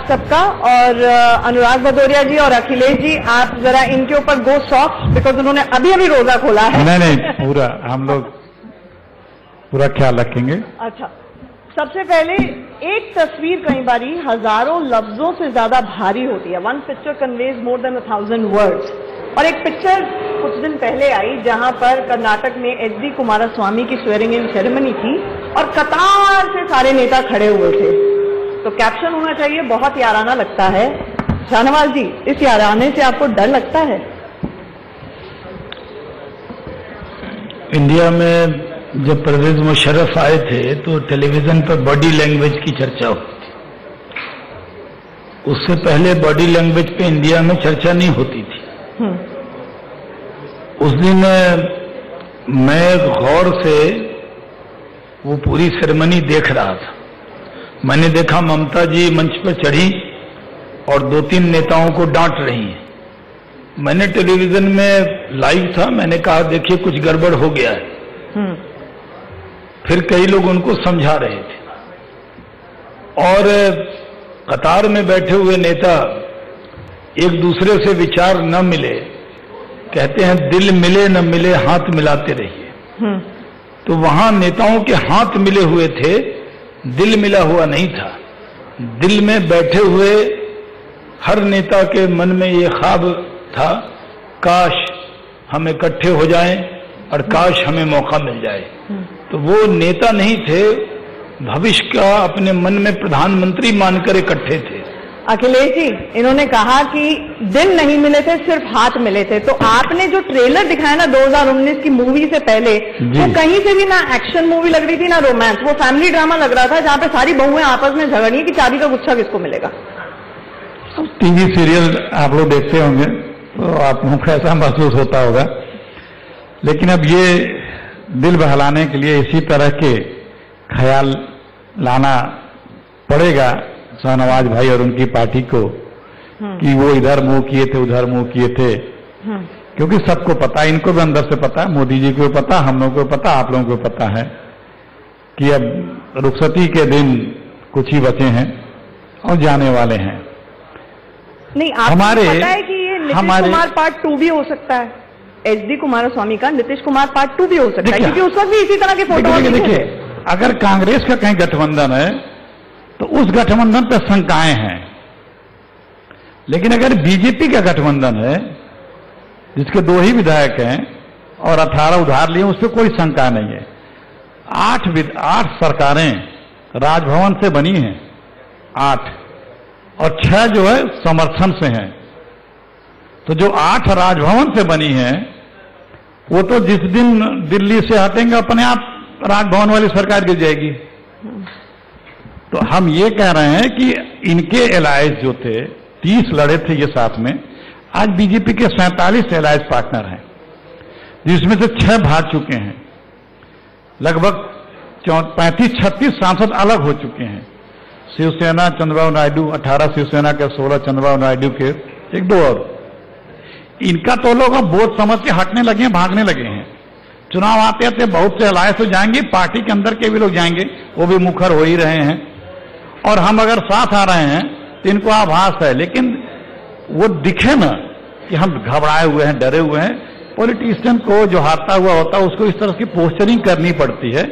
आप सबका। और अनुराग भदौरिया जी और अखिलेश जी, आप जरा इनके ऊपर गो सॉफ्ट, बिकॉज उन्होंने अभी अभी रोजा खोला है। नहीं, पूरा हम लोग पूरा ख्याल रखेंगे। अच्छा, सबसे पहले एक तस्वीर कई बारी हजारों लफ्जों से ज्यादा भारी होती है। One picture conveys more than 1000 words. और एक पिक्चर कुछ दिन पहले आई जहां पर कर्नाटक में एच.डी. कुमारस्वामी की स्वेरिंग इन सेरेमनी थी और कतार से सारे नेता खड़े हुए थे। तो कैप्शन होना चाहिए बहुत याराना लगता है। शाहनवाज जी, इस याराने से आपको डर लगता है? इंडिया में जब परवेज मुशर्रफ आए थे तो टेलीविजन पर बॉडी लैंग्वेज की चर्चा होती थी। उससे पहले बॉडी लैंग्वेज पे इंडिया में चर्चा नहीं होती थी। उस दिन मैं गौर से वो पूरी सेरेमनी देख रहा था। मैंने देखा ममता जी मंच पर चढ़ी और 2-3 नेताओं को डांट रही हैं। मैंने टेलीविजन में लाइव था, मैंने कहा देखिए कुछ गड़बड़ हो गया है। फिर कई लोग उनको समझा रहे थे और कतार में बैठे हुए नेता एक दूसरे से विचार न मिले, कहते हैं दिल मिले न मिले हाथ मिलाते रहिए। तो वहां नेताओं के हाथ मिले हुए थे, दिल मिला हुआ नहीं था। दिल में बैठे हुए हर नेता के मन में ये ख्वाब था, काश हम इकट्ठे हो जाएं और काश हमें मौका मिल जाए। तो वो नेता नहीं थे, भविष्य का अपने मन में प्रधानमंत्री मानकर इकट्ठे थे। अखिलेश जी, इन्होंने कहा कि दिल नहीं मिले थे, सिर्फ हाथ मिले थे। तो आपने जो ट्रेलर दिखाया ना 2019 की मूवी से पहले, वो कहीं से भी ना एक्शन मूवी लग रही थी ना रोमांस, वो फैमिली ड्रामा लग रहा था जहां पे सारी बहुएं आपस में झगड़ी कि चाबी का गुच्छा किसको मिलेगा। टीवी सीरियल आप लोग देखते होंगे तो आप लोगों को ऐसा महसूस होता होगा। लेकिन अब ये दिल बहलाने के लिए इसी तरह के ख्याल लाना पड़ेगा शाहनवाज भाई और उनकी पार्टी को कि वो इधर मुंह किए थे उधर मुंह किए थे। क्योंकि सबको पता, इनको भी अंदर से पता, मोदी जी को पता, हम लोगों को पता, आप लोगों को पता है कि अब रुखसती के दिन कुछ ही बचे हैं और जाने वाले हैं। नहीं, आपको पता है कि ये नीतीश कुमार पार्ट 2 भी हो सकता है। एच.डी. कुमारस्वामी का नीतीश कुमार पार्ट 2 भी हो सकता है, क्योंकि उस वक्त भी इसी तरह के फोटो। देखिए, अगर कांग्रेस का कहीं गठबंधन है तो उस गठबंधन पर शंकाएं हैं, लेकिन अगर बीजेपी का गठबंधन है जिसके 2 ही विधायक हैं और 18 उधार लिए, उस पर कोई शंका नहीं है। 8 सरकारें राजभवन से बनी हैं, 8 और 6 जो है समर्थन से हैं। तो जो 8 राजभवन से बनी हैं वो तो जिस दिन दिल्ली से हटेंगे अपने आप राजभवन वाली सरकार गिर जाएगी। तो हम ये कह रहे हैं कि इनके एलायंस जो थे 30 लड़े थे ये साथ में, आज बीजेपी के 47 एलायंस पार्टनर हैं, जिसमें से 6 भाग चुके हैं। लगभग 35-36 सांसद अलग हो चुके हैं। शिवसेना चंद्रबाबू नायडू 18 शिवसेना के, 16 चंद्रबाबू नायडू के, 1-2 और। इनका तो लोग अब बहुत समझ के हटने लगे हैं, भागने लगे हैं। चुनाव आते आते बहुत से एलायंस हो जाएंगे, पार्टी के अंदर के भी लोग जाएंगे, वो भी मुखर हो ही रहे हैं। और हम अगर साथ आ रहे हैं तो इनको आभास है, लेकिन वो दिखे ना कि हम घबराए हुए हैं, डरे हुए हैं। पॉलिटिशियन को जो हारता हुआ होता है उसको इस तरह की पोस्चरिंग करनी पड़ती है।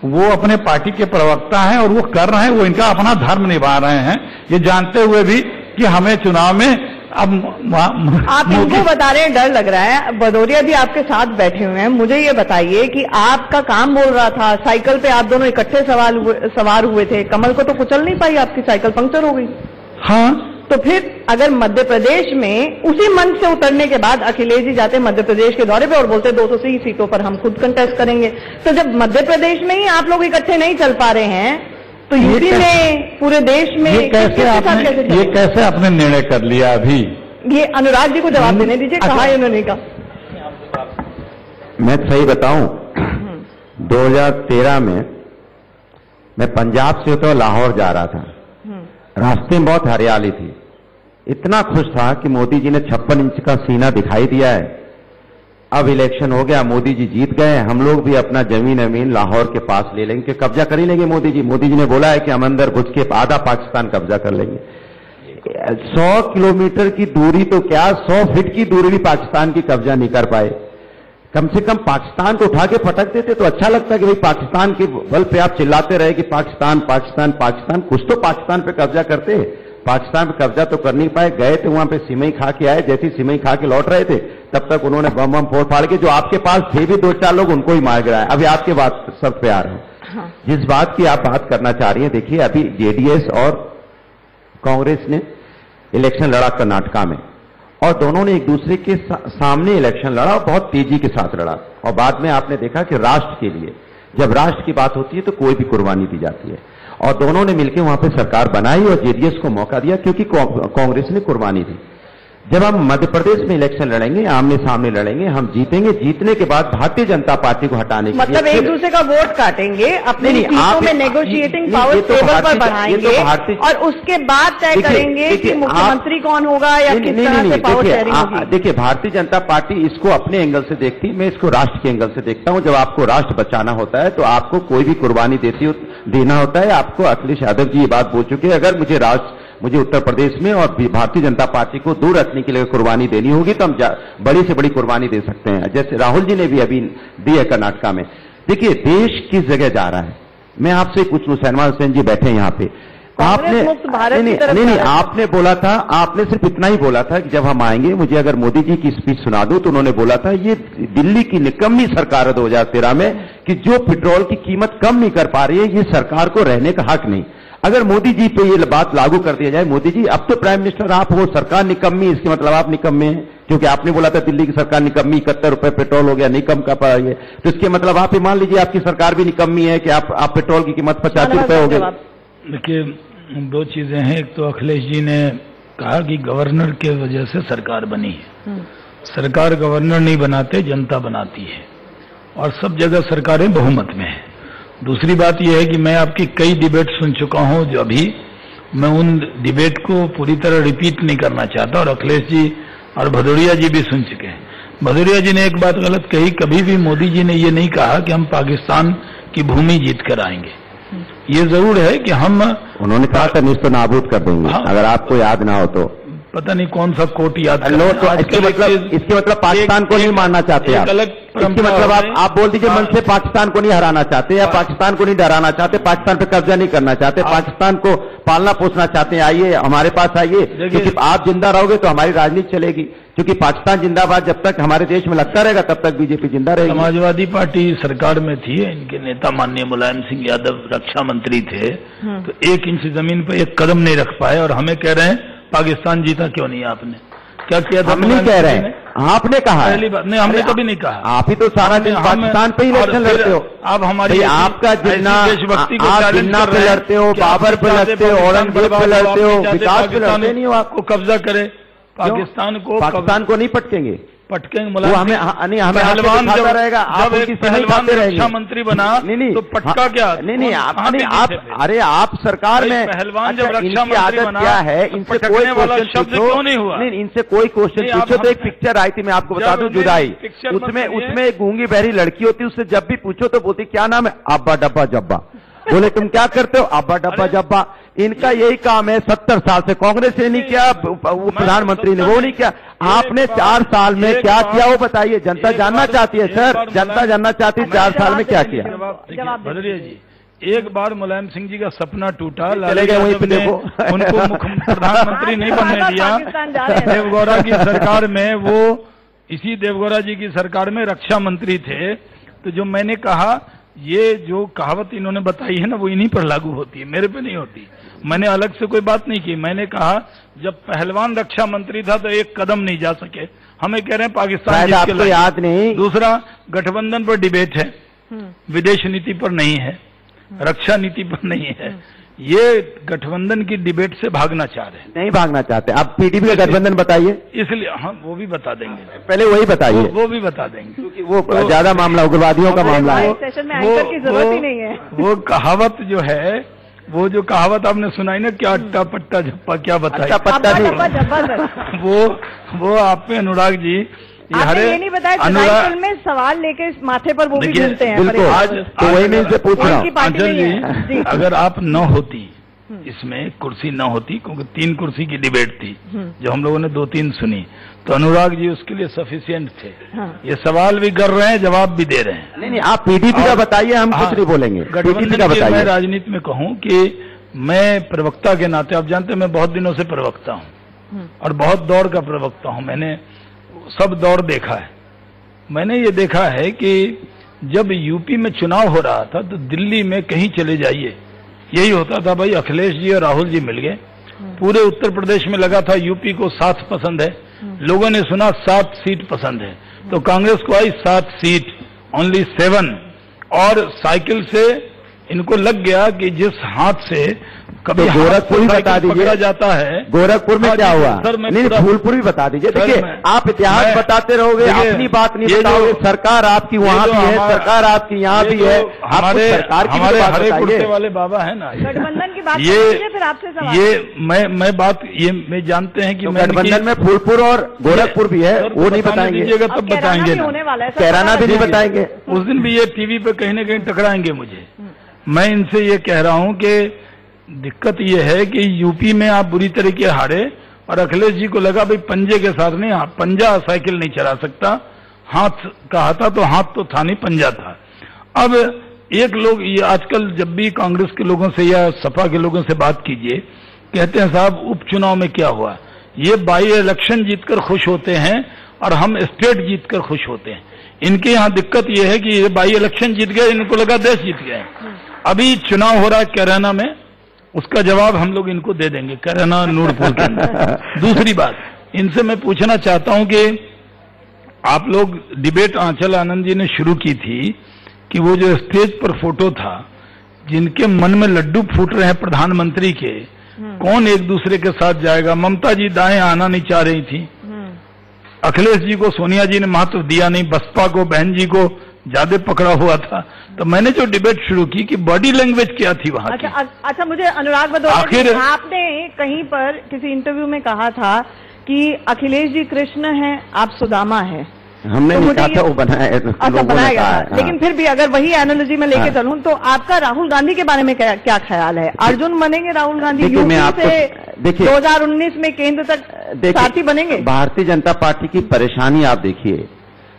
वो अपने पार्टी के प्रवक्ता हैं और वो कर रहे हैं, वो इनका अपना धर्म निभा रहे हैं, ये जानते हुए भी कि हमें चुनाव में अब आप इनको बता रहे हैं डर लग रहा है। भदौरिया भी आपके साथ बैठे हुए हैं, मुझे ये बताइए कि आपका काम बोल रहा था, साइकिल पे आप दोनों इकट्ठे सवार हुए थे, कमल को तो कुचल नहीं पाई, आपकी साइकिल पंक्चर हो गई। हाँ, तो फिर अगर मध्य प्रदेश में उसी मंच से उतरने के बाद अखिलेश जी जाते मध्य प्रदेश के दौरे पे और बोलते 230 सीटों पर हम खुद कंटेस्ट करेंगे, तो जब मध्य प्रदेश में ही आप लोग इकट्ठे नहीं चल पा रहे हैं तो यूपी में, पूरे देश में ये कैसे आपने निर्णय कर लिया? अभी ये अनुराग जी को जवाब देने दीजिए, कहा इन्होंने कहा। मैं सही बताऊं, 2013 में मैं पंजाब से तो लाहौर जा रहा था, रास्ते में बहुत हरियाली थी। इतना खुश था कि मोदी जी ने 56 इंच का सीना दिखाई दिया है। अब इलेक्शन हो गया, मोदी जी जीत गए, हम लोग भी अपना जमीन अमीन लाहौर के पास ले लेंगे, कब्जा कर ही लेंगे मोदी जी। मोदी जी ने बोला है कि हम अंदर घुस के आधा पाकिस्तान कब्जा कर लेंगे। 100 किलोमीटर की दूरी तो क्या, 100 फीट की दूरी भी पाकिस्तान की कब्जा नहीं कर पाए। कम से कम पाकिस्तान को उठा के पटक देते तो अच्छा लगता कि भाई पाकिस्तान के बल पे आप चिल्लाते रहे कि पाकिस्तान पाकिस्तान पाकिस्तान, कुछ तो पाकिस्तान पे कब्जा करते। पाकिस्तान पे कब्जा तो कर नहीं पाए, गए थे वहां पे सिमई खा के आए, जैसी सिमई खा के लौट रहे थे तब तक उन्होंने बम बम फोड़ फाड़ के जो आपके पास थे भी 2-4 लोग उनको ही मार गिराया। अभी आपके बात सब पे आ रहे हैं। जिस बात की आप बात करना चाह रही हैं, देखिए अभी जेडीएस और कांग्रेस ने इलेक्शन लड़ा कर्नाटका में और दोनों ने एक दूसरे के सामने इलेक्शन लड़ा और बहुत तेजी के साथ लड़ा। और बाद में आपने देखा कि राष्ट्र के लिए जब राष्ट्र की बात होती है तो कोई भी कुर्बानी दी जाती है और दोनों ने मिलकर वहां पे सरकार बनाई और जेडीएस को मौका दिया क्योंकि कांग्रेस ने कुर्बानी दी। जब हम मध्य प्रदेश में इलेक्शन लड़ेंगे, आमने सामने लड़ेंगे, हम जीतेंगे, जीतने के बाद भारतीय जनता पार्टी को हटाने के मतलब एक दूसरे का वोट काटेंगे, अपनी सीटों में नेगोशिएटिंग पावर टेबल पर बढ़ाएंगे और उसके बाद तय करेंगे कि मुख्यमंत्री कौन होगा या किस तरह से पावर शेयरिंग होगी। देखिए भारतीय जनता पार्टी इसको अपने एंगल से देखती, मैं इसको राष्ट्र के एंगल से देखता हूं। जब आपको राष्ट्र बचाना होता है तो आपको कोई भी कुर्बानी देना होता है। आपको अखिलेश यादव जी ये बात बोल चुके हैं, अगर मुझे उत्तर प्रदेश में और भारतीय जनता पार्टी को दूर रखने के लिए कुर्बानी देनी होगी तो हम बड़ी से बड़ी कुर्बानी दे सकते हैं, जैसे राहुल जी ने भी अभी दी है कर्नाटका में। देखिए देश किस जगह जा रहा है, मैं आपसे पूछ लूं, सलमान हुसैन जी बैठे यहाँ पे, आपने नहीं आपने बोला था, आपने सिर्फ इतना ही बोला था कि जब हम आएंगे मुझे अगर मोदी जी की स्पीच सुना दो, तो उन्होंने बोला था ये दिल्ली की निकम्मी सरकार है 2013 में कि जो पेट्रोल की कीमत कम नहीं कर पा रही है, ये सरकार को रहने का हक नहीं। अगर मोदी जी पे ये बात लागू कर दिया जाए, मोदी जी अब तो प्राइम मिनिस्टर आप हो, सरकार निकम्मी, इसके मतलब आप निकम्मे हैं क्योंकि आपने बोला था दिल्ली की सरकार निकम्मी, 71 रुपए पेट्रोल हो गया, नहीं कम कर पा रही है, तो इसके मतलब आप ये मान लीजिए आपकी सरकार भी निकम्मी है कि आप पेट्रोल की कीमत 50 रुपए हो गई। देखिए दो चीजें हैं, एक तो अखिलेश जी ने कहा कि गवर्नर के वजह से सरकार बनी है। सरकार गवर्नर नहीं बनाते, जनता बनाती है और सब जगह सरकारें बहुमत में है। दूसरी बात यह है कि मैं आपकी कई डिबेट सुन चुका हूं, जो अभी मैं उन डिबेट को पूरी तरह रिपीट नहीं करना चाहता और अखिलेश जी और भदौरिया जी भी सुन चुके हैं। भदौरिया जी ने एक बात गलत कही, कभी भी मोदी जी ने ये नहीं कहा कि हम पाकिस्तान की भूमि जीत कर आएंगे। ये जरूर है कि हम, उन्होंने कहा था निस्तो नाबूद कर देंगे। हाँ, अगर आपको याद ना हो तो पता नहीं कौन सा कोट याद तो इसके मतलब पाकिस्तान को नहीं मारना चाहते आप, इसके मतलब आप बोल दीजिए मन से पाकिस्तान को नहीं हराना चाहते या पाकिस्तान को नहीं डराना चाहते, पाकिस्तान पे कब्जा नहीं करना चाहते, पाकिस्तान को पालना पोसना चाहते हैं। आइए हमारे पास आइए, क्योंकि आप जिंदा रहोगे तो हमारी राजनीति चलेगी, क्योंकि पाकिस्तान जिंदाबाद जब तक हमारे देश में लगता रहेगा तब तक बीजेपी जिंदा रहेगी। समाजवादी पार्टी सरकार में थी, इनके नेता माननीय मुलायम सिंह यादव रक्षा मंत्री थे, तो 1 इंच जमीन पर 1 कदम नहीं रख पाए और हमें कह रहे हैं पाकिस्तान जीता क्यों नहीं आपने? क्या किया था? हम नहीं कह रहे हैं, आपने कहा। पहली बात नहीं, हमने कभी नहीं कहा। आप ही तो सारा दिन पाकिस्तान पे ही इलेक्शन लड़ते हो। आप हमारी आपका जिन्ना, आप जिन्ना पे लड़ते हो, बाबर पे लड़ते हो, औरंगजेब पे लड़ते हो, विकास पे लड़ते नहीं हो। आपको कब्जा करे पाकिस्तान को नहीं पटकेंगे, पटकेंगे। हमें पहलवान रहेगा, जब एक पहलवान रक्षा मंत्री बना तो पटका क्या? नहीं आप अरे आप सरकार में पहलवान जब रक्षा मंत्री बना क्या है, इनसे कोई क्वेश्चन क्यों नहीं हुआ? नहीं, इनसे कोई क्वेश्चन पूछो तो एक पिक्चर आई थी, मैं आपको बता दूं, जुदाई, उसमें एक गूंगी बहरी लड़की होती, उससे जब भी पूछो तो बोलती क्या नाम है, अब्बा डब्बा जब्बा। बोले तुम क्या करते हो, अब्बा डब्बा जब्बा। इनका यही काम है, 70 साल से कांग्रेस ने नहीं किया, वो प्रधानमंत्री ने वो नहीं किया, आपने 4 साल में क्या किया वो बताइए। जनता जानना चाहती है सर, जनता जानना चाहती है 4 साल में क्या किया। भदौरिया जी, एक बार मुलायम सिंह जी का सपना टूटा, चले गए वहीं पे देखो, उनको प्रधानमंत्री नहीं बनने दिया। देवगौड़ा की सरकार में वो, इसी देवगौड़ा जी की सरकार में रक्षा मंत्री थे। तो जो मैंने कहा, ये जो कहावत इन्होंने बताई है ना, वो इन्हीं पर लागू होती है, मेरे पे नहीं होती। मैंने अलग से कोई बात नहीं की, मैंने कहा जब पहलवान रक्षा मंत्री था तो 1 कदम नहीं जा सके, हमें कह रहे हैं पाकिस्तान आपको याद नहीं। दूसरा, गठबंधन पर डिबेट है, विदेश नीति पर नहीं है, रक्षा नीति पर नहीं है। ये गठबंधन की डिबेट से भागना चाह रहे हैं। नहीं भागना चाहते आप, पीडीपी का गठबंधन बताइए। इसलिए हम वो भी बता देंगे, पहले वही बताइए, वो भी बता देंगे, क्योंकि वो ज्यादा मामला उग्रवादियों का मामला है। वो कहावत जो है, वो जो कहावत आपने सुनाई ना, क्या अट्टा पट्टा झप्पा, क्या बताया? पट्टा नहीं, वो आप पे अनुराग जी, आपने ये नहीं बताया चुनाव में सवाल लेके माथे पर वो भी मिलते हैं। बिल्कुल, आज तो वही मैं इनसे पूछ रहा हूँ, अगर आप न होती इसमें कुर्सी न होती, क्योंकि 3 कुर्सी की डिबेट थी जो हम लोगों ने 2-3 सुनी, तो अनुराग जी उसके लिए सफिशिएंट थे। ये सवाल भी कर रहे हैं, जवाब भी दे रहे हैं। नहीं, आप पीडीपी का बताइए, हम कुछ नहीं बोलेंगे। पीडीपी का बताइए। मैं राजनीति में कहूं कि मैं प्रवक्ता के नाते, आप जानते हैं मैं बहुत दिनों से प्रवक्ता हूं और बहुत दौर का प्रवक्ता हूं, मैंने सब दौर देखा है। मैंने ये देखा है कि जब यूपी में चुनाव हो रहा था तो दिल्ली में कहीं चले जाइए यही होता था, भाई अखिलेश जी और राहुल जी मिल गए। पूरे उत्तर प्रदेश में लगा था यूपी को 7 पसंद है, लोगों ने सुना 7 सीट पसंद है, तो कांग्रेस को आई 7 सीट, ओनली 7। और साइकिल से इनको लग गया कि जिस हाथ से कभी तो गोरखपुर भी बता दीजिए जाता है, गोरखपुर में क्या हुआ? नहीं, फूलपुर भी बता दीजिए। देखिए, आप इतिहास बताते रहोगे, अपनी बात नहीं बताओगे। सरकार आपकी वहाँ भी है, सरकार आपकी यहाँ भी है, हमारे हरे कुर्ते वाले बाबा है ना, गठबंधन की बात फिर आपसे सवाल। ये मैं बात ये मैं जानते हैं कि गठबंधन में फूलपुर और गोरखपुर भी है, वो नहीं बताएंगे, तब बताएंगे, कैराना भी नहीं बताएंगे। उस दिन भी ये टीवी पे कहीं न कहीं टकराएंगे मुझे। मैं इनसे ये कह रहा हूं कि दिक्कत ये है कि यूपी में आप बुरी तरीके हारे और अखिलेश जी को लगा भाई पंजे के साथ नहीं, पंजा साइकिल नहीं चला सकता, हाथ कहा था तो हाथ तो था नहीं, पंजा था। अब एक लोग ये आजकल जब भी कांग्रेस के लोगों से या सपा के लोगों से बात कीजिए, कहते हैं साहब उपचुनाव में क्या हुआ, ये बाई इलेक्शन जीतकर खुश होते हैं और हम स्टेट जीतकर खुश होते हैं। इनके यहाँ दिक्कत ये है कि ये बाई इलेक्शन जीत गए, इनको लगा देश जीत गए। अभी चुनाव हो रहा है कैराना में, उसका जवाब हम लोग इनको दे देंगे, कैराना नूरपुर के अंदर। दूसरी बात, इनसे मैं पूछना चाहता हूं कि आप लोग डिबेट आंचल आनंद जी ने शुरू की थी कि वो जो स्टेज पर फोटो था, जिनके मन में लड्डू फूट रहे हैं प्रधानमंत्री के, कौन एक दूसरे के साथ जाएगा। ममता जी दाएं आना नहीं चाह रही थी, अखिलेश जी को सोनिया जी ने महत्व दिया नहीं, बसपा को बहन जी को ज्यादा पकड़ा हुआ था। तो मैंने जो डिबेट शुरू की कि बॉडी लैंग्वेज क्या थी वहां की। अच्छा, मुझे अनुराग बताइए, आपने कहीं पर किसी इंटरव्यू में कहा था कि अखिलेश जी कृष्ण हैं, आप सुदामा हैं। हमने तो नहीं कहा था, वो बनाया तो अच्छा बनाया गया था। लेकिन फिर भी अगर वही एनालॉजी में लेके चलूं तो आपका राहुल गांधी के बारे में क्या ख्याल है? अर्जुन बनेंगे राहुल गांधी यूपी से 2019 में केंद्र तक साथी बनेंगे? भारतीय जनता पार्टी की परेशानी आप देखिए,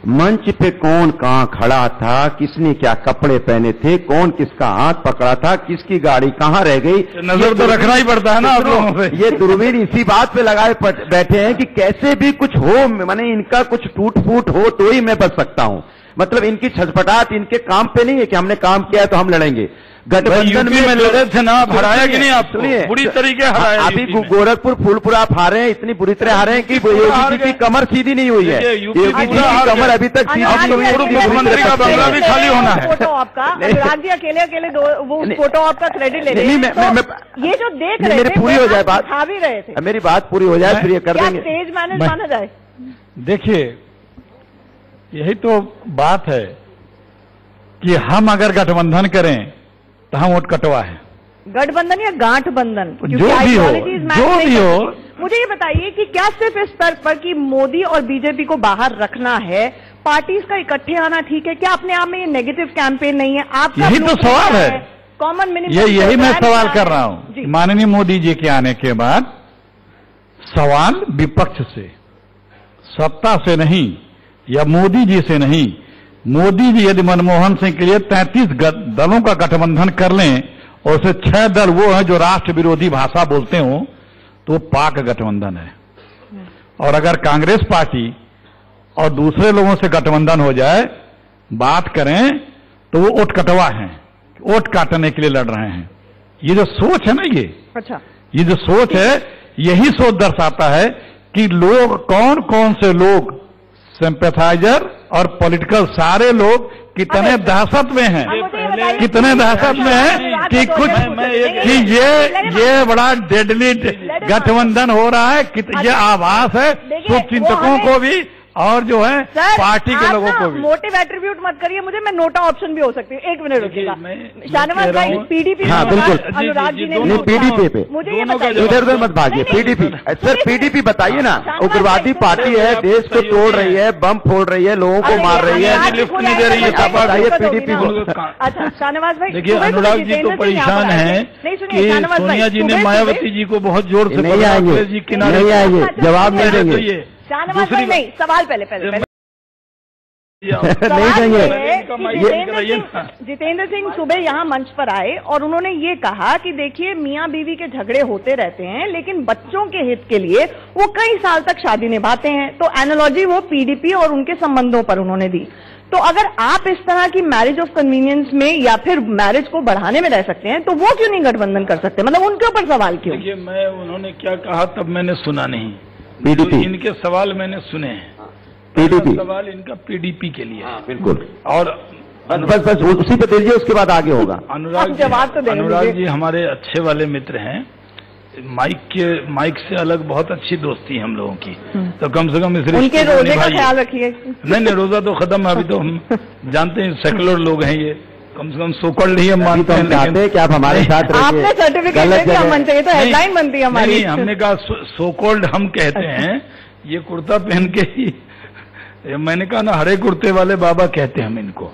मंच पे कौन कहाँ खड़ा था, किसने क्या कपड़े पहने थे, कौन किसका हाथ पकड़ा था, किसकी गाड़ी कहाँ रह गई, नजर तो रखना ही पड़ता है ना आप लोगों पे। ये दूरबीन इसी बात पे लगाए बैठे हैं कि कैसे भी कुछ हो, माने इनका कुछ टूट फूट हो तो ही मैं बच सकता हूं। मतलब इनकी छटपटाहट इनके काम पे नहीं है कि हमने काम किया है तो हम लड़ेंगे। गठबंधन में लड़े थे ना, आप हराया कि नहीं? आप सुनिए, बुरी तरीके हराया। अभी गोरखपुर फूलपुर आप हारे हैं, इतनी बुरी तरह हारे हैं कि योगी जी की कमर सीधी नहीं हुई है। योगी जी की कमर अभी तक सीधी नहीं हुई है। मुख्यमंत्री का बंगला भी खाली होना है। फोटो आपका अनुराग जी अकेले वो फोटो आपका क्रेडिट ले रहे हैं। ये जो देख रहे थे, पूरी हो जाए बात, खा भी रहे थे, मेरी बात पूरी हो जाए फिर ये कर देंगे। स्टेज मैनेज माना जाए। देखिए, यही तो बात है कि हम अगर गठबंधन करें तो हम वोट कटवा है। गठबंधन या गांठबंधन, जो भी हो, मुझे ये बताइए कि क्या सिर्फ इस स्तर पर कि मोदी और बीजेपी को बाहर रखना है, पार्टीज का इकट्ठे आना ठीक है? क्या अपने आप में ये नेगेटिव कैंपेन नहीं है? आपका यही तो सवाल है, कॉमन मिनिमम। यही मैं सवाल कर रहा हूं। माननीय मोदी जी के आने के बाद सवाल विपक्ष से, सत्ता से नहीं या मोदी जी से नहीं। मोदी जी यदि मनमोहन सिंह के लिए 33 दलों का गठबंधन कर लें और उसे 6 दल वो हैं जो राष्ट्र विरोधी भाषा बोलते हो, तो पाक गठबंधन है। और अगर कांग्रेस पार्टी और दूसरे लोगों से गठबंधन हो जाए, बात करें तो वो वोट कटवा है, वोट काटने के लिए लड़ रहे हैं। ये जो सोच है ना, ये जो सोच है, यही सोच दर्शाता है कि लोग कौन कौन से लोग सिंपैथाइजर और पॉलिटिकल सारे लोग कितने दहशत में हैं, कितने दहशत में हैं कि कुछ कि ये बड़ा डेडली गठबंधन हो रहा है। ये आभास है शुभचिंतकों को भी और जो है पार्टी के लोगों को भी। मोटिव एट्रीब्यूट मत करिए मुझे, मैं नोटा ऑप्शन भी हो सकती हूँ। 1 मिनट रुकिएगा शाहनवाज भाई, पीडीपी हाँ बिल्कुल, अनुराग जी ने पीडीपी पे मुझे ये बताइए, इधर उधर मत भागिए। पीडीपी सर, पीडीपी बताइए ना, उग्रवादी पार्टी है, देश को तोड़ रही है, बम फोड़ रही है, लोगों को मार रही है, लिफ्ट नहीं दे रही है, बताइए पीडीपी को। अच्छा शाहनवाज भाई, देखिए अनुराग जी तो परेशान है कि सोनिया जी ने मायावती जी को बहुत जोर से नहीं आएंगे, नहीं आएंगे, जवाब नहीं देंगे। शाहनवाज भाई नहीं, सवाल पहले नहीं देंगे। जितेंद्र सिंह सुबह यहाँ मंच पर आए और उन्होंने ये कहा कि देखिए मियाँ बीवी के झगड़े होते रहते हैं, लेकिन बच्चों के हित के लिए वो कई साल तक शादी निभाते हैं। तो एनालॉजी वो पीडीपी और उनके संबंधों पर उन्होंने दी। तो अगर आप इस तरह की मैरिज ऑफ कन्वीनियंस में या फिर मैरिज को बढ़ाने में रह सकते हैं, तो वो क्यों नहीं गठबंधन कर सकते? मतलब उनके ऊपर सवाल क्यों? देखिए मैं उन्होंने क्या कहा तब मैंने सुना नहीं, पीडीपी तो इनके सवाल मैंने सुने हैं। पीडीपी सवाल इनका पीडीपी के लिए, बिल्कुल, और बस उसी पे दीजिए, उसके बाद आगे होगा। अनुराग जी हमारे अच्छे वाले मित्र हैं, माइक से अलग बहुत अच्छी दोस्ती है हम लोगों की, तो कम से कम इस उनके रोजे का ख्याल रखिए। नहीं रोजा तो खत्म है, अभी तो हम जानते हैं सेकुलर लोग हैं ये, कम से कम सोकल्ड ही हम मानते हैं। चाहते हैं कि आप हमारे साथ रहिए, आपने सर्टिफिकेट दे दिया, मन चाहिए तो हेडलाइन बनती है हमारी। नहीं, हमने कहा सोकल्ड हम कहते हैं, ये कुर्ता पहन के ही, मैंने कहा ना हरे कुर्ते वाले बाबा कहते हैं हम इनको।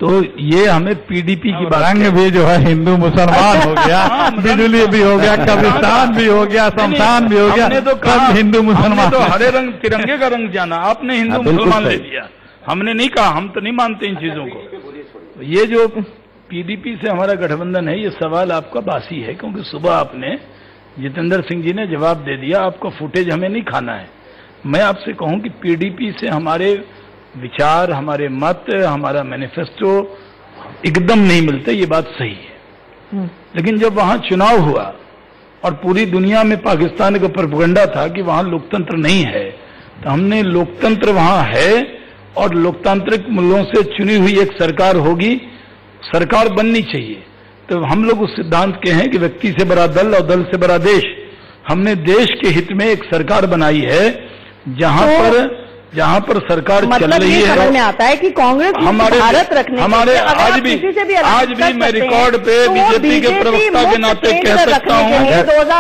तो ये हमें पीडीपी की बात भी जो है हिंदू मुसलमान हो गया, बिजुली भी हो गया, कब्रिस्तान भी हो गया, शमशान भी हो गया, सब हिंदू मुसलमान। तो हरे रंग तिरंगे का रंग जाना, आपने हिंदू मुसलमान ले लिया, हमने नहीं कहा, हम तो नहीं मानते इन चीजों को। ये जो पीडीपी से हमारा गठबंधन है, ये सवाल आपका बासी है, क्योंकि सुबह आपने जितेंद्र सिंह जी ने जवाब दे दिया, आपका फुटेज हमें नहीं खाना है। मैं आपसे कहूं कि पीडीपी से हमारे विचार, हमारे मत, हमारा मैनिफेस्टो एकदम नहीं मिलते, ये बात सही है। लेकिन जब वहां चुनाव हुआ और पूरी दुनिया में पाकिस्तान का प्रोपेगेंडा था कि वहां लोकतंत्र नहीं है, तो हमने लोकतंत्र वहां है और लोकतांत्रिक मूल्यों से चुनी हुई एक सरकार होगी, सरकार बननी चाहिए। तो हम लोग उस सिद्धांत के हैं कि व्यक्ति से बड़ा दल और दल से बड़ा देश। हमने देश के हित में एक सरकार बनाई है, जहां पर सरकार मतलब चल रही है। समझ में आता है कि कांग्रेस भारत रखने हमारे आज भी मैं रिकॉर्ड पे बीजेपी के प्रवक्ता के नाते कह सकता हूं,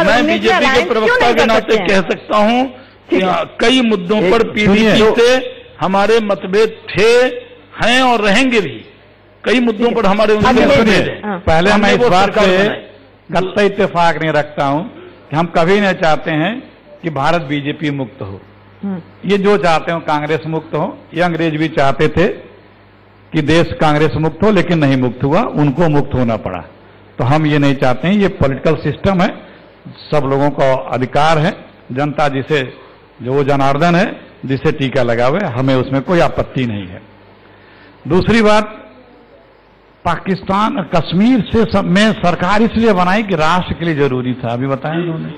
मैं बीजेपी के प्रवक्ता के नाते कह सकता हूं कि कई मुद्दों पर पीडीपी से हमारे मतभेद थे, हैं और रहेंगे भी। कई मुद्दों पर हमारे मतभेद हैं। पहले मैं इस बात से कतई इत्तेफाक नहीं रखता हूं कि हम कभी नहीं चाहते हैं कि भारत बीजेपी मुक्त हो। ये जो चाहते हो कांग्रेस मुक्त हो, ये अंग्रेज भी चाहते थे कि देश कांग्रेस मुक्त हो, लेकिन नहीं मुक्त हुआ, उनको मुक्त होना पड़ा। तो हम ये नहीं चाहते हैं, ये पॉलिटिकल सिस्टम है, सब लोगों का अधिकार है, जनता जिसे जो जनार्दन है जिसे टीका लगावे, हमें उसमें कोई आपत्ति नहीं है। दूसरी बात, पाकिस्तान कश्मीर से में सरकार इसलिए बनाई कि राष्ट्र के लिए जरूरी था, अभी बताया इन्होंने,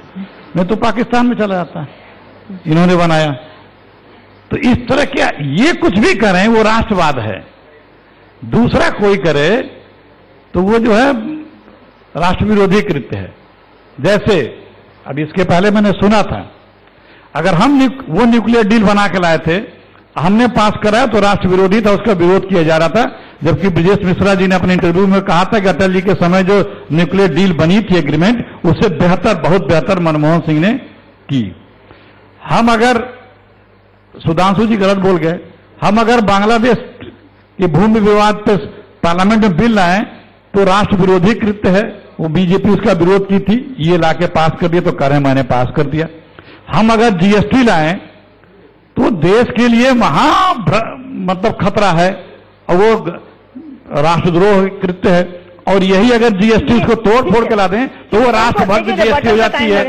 मैं तो पाकिस्तान में चला जाता, इन्होंने बनाया। तो इस तरह क्या ये कुछ भी करें वो राष्ट्रवाद है, दूसरा कोई करे तो वो जो है राष्ट्र विरोधी कृत्य है। जैसे अब इसके पहले मैंने सुना था, अगर हम वो न्यूक्लियर डील बना के लाए थे, हमने पास कराया तो राष्ट्र विरोधी था, उसका विरोध किया जा रहा था। जबकि ब्रजेश मिश्रा जी ने अपने इंटरव्यू में कहा था कि अटल जी के समय जो न्यूक्लियर डील बनी थी एग्रीमेंट, उससे बेहतर, बहुत बेहतर मनमोहन सिंह ने की। हम अगर, सुधांशु जी गलत बोल गए, हम अगर बांग्लादेश के भूमि विवाद पे पार्लियामेंट में बिल लाए तो राष्ट्र विरोधी कृत्य है, वो बीजेपी उसका विरोध की थी, ये लाके पास कर दिया, तो करें मैंने पास कर दिया। हम अगर जीएसटी लाए तो देश के लिए मतलब खतरा है और वो राष्ट्रद्रोह कृत्य है, और यही अगर जीएसटी उसको तोड़ फोड़ के ला दें तो वो राष्ट्रभक्त जीएसटी हो जाती है।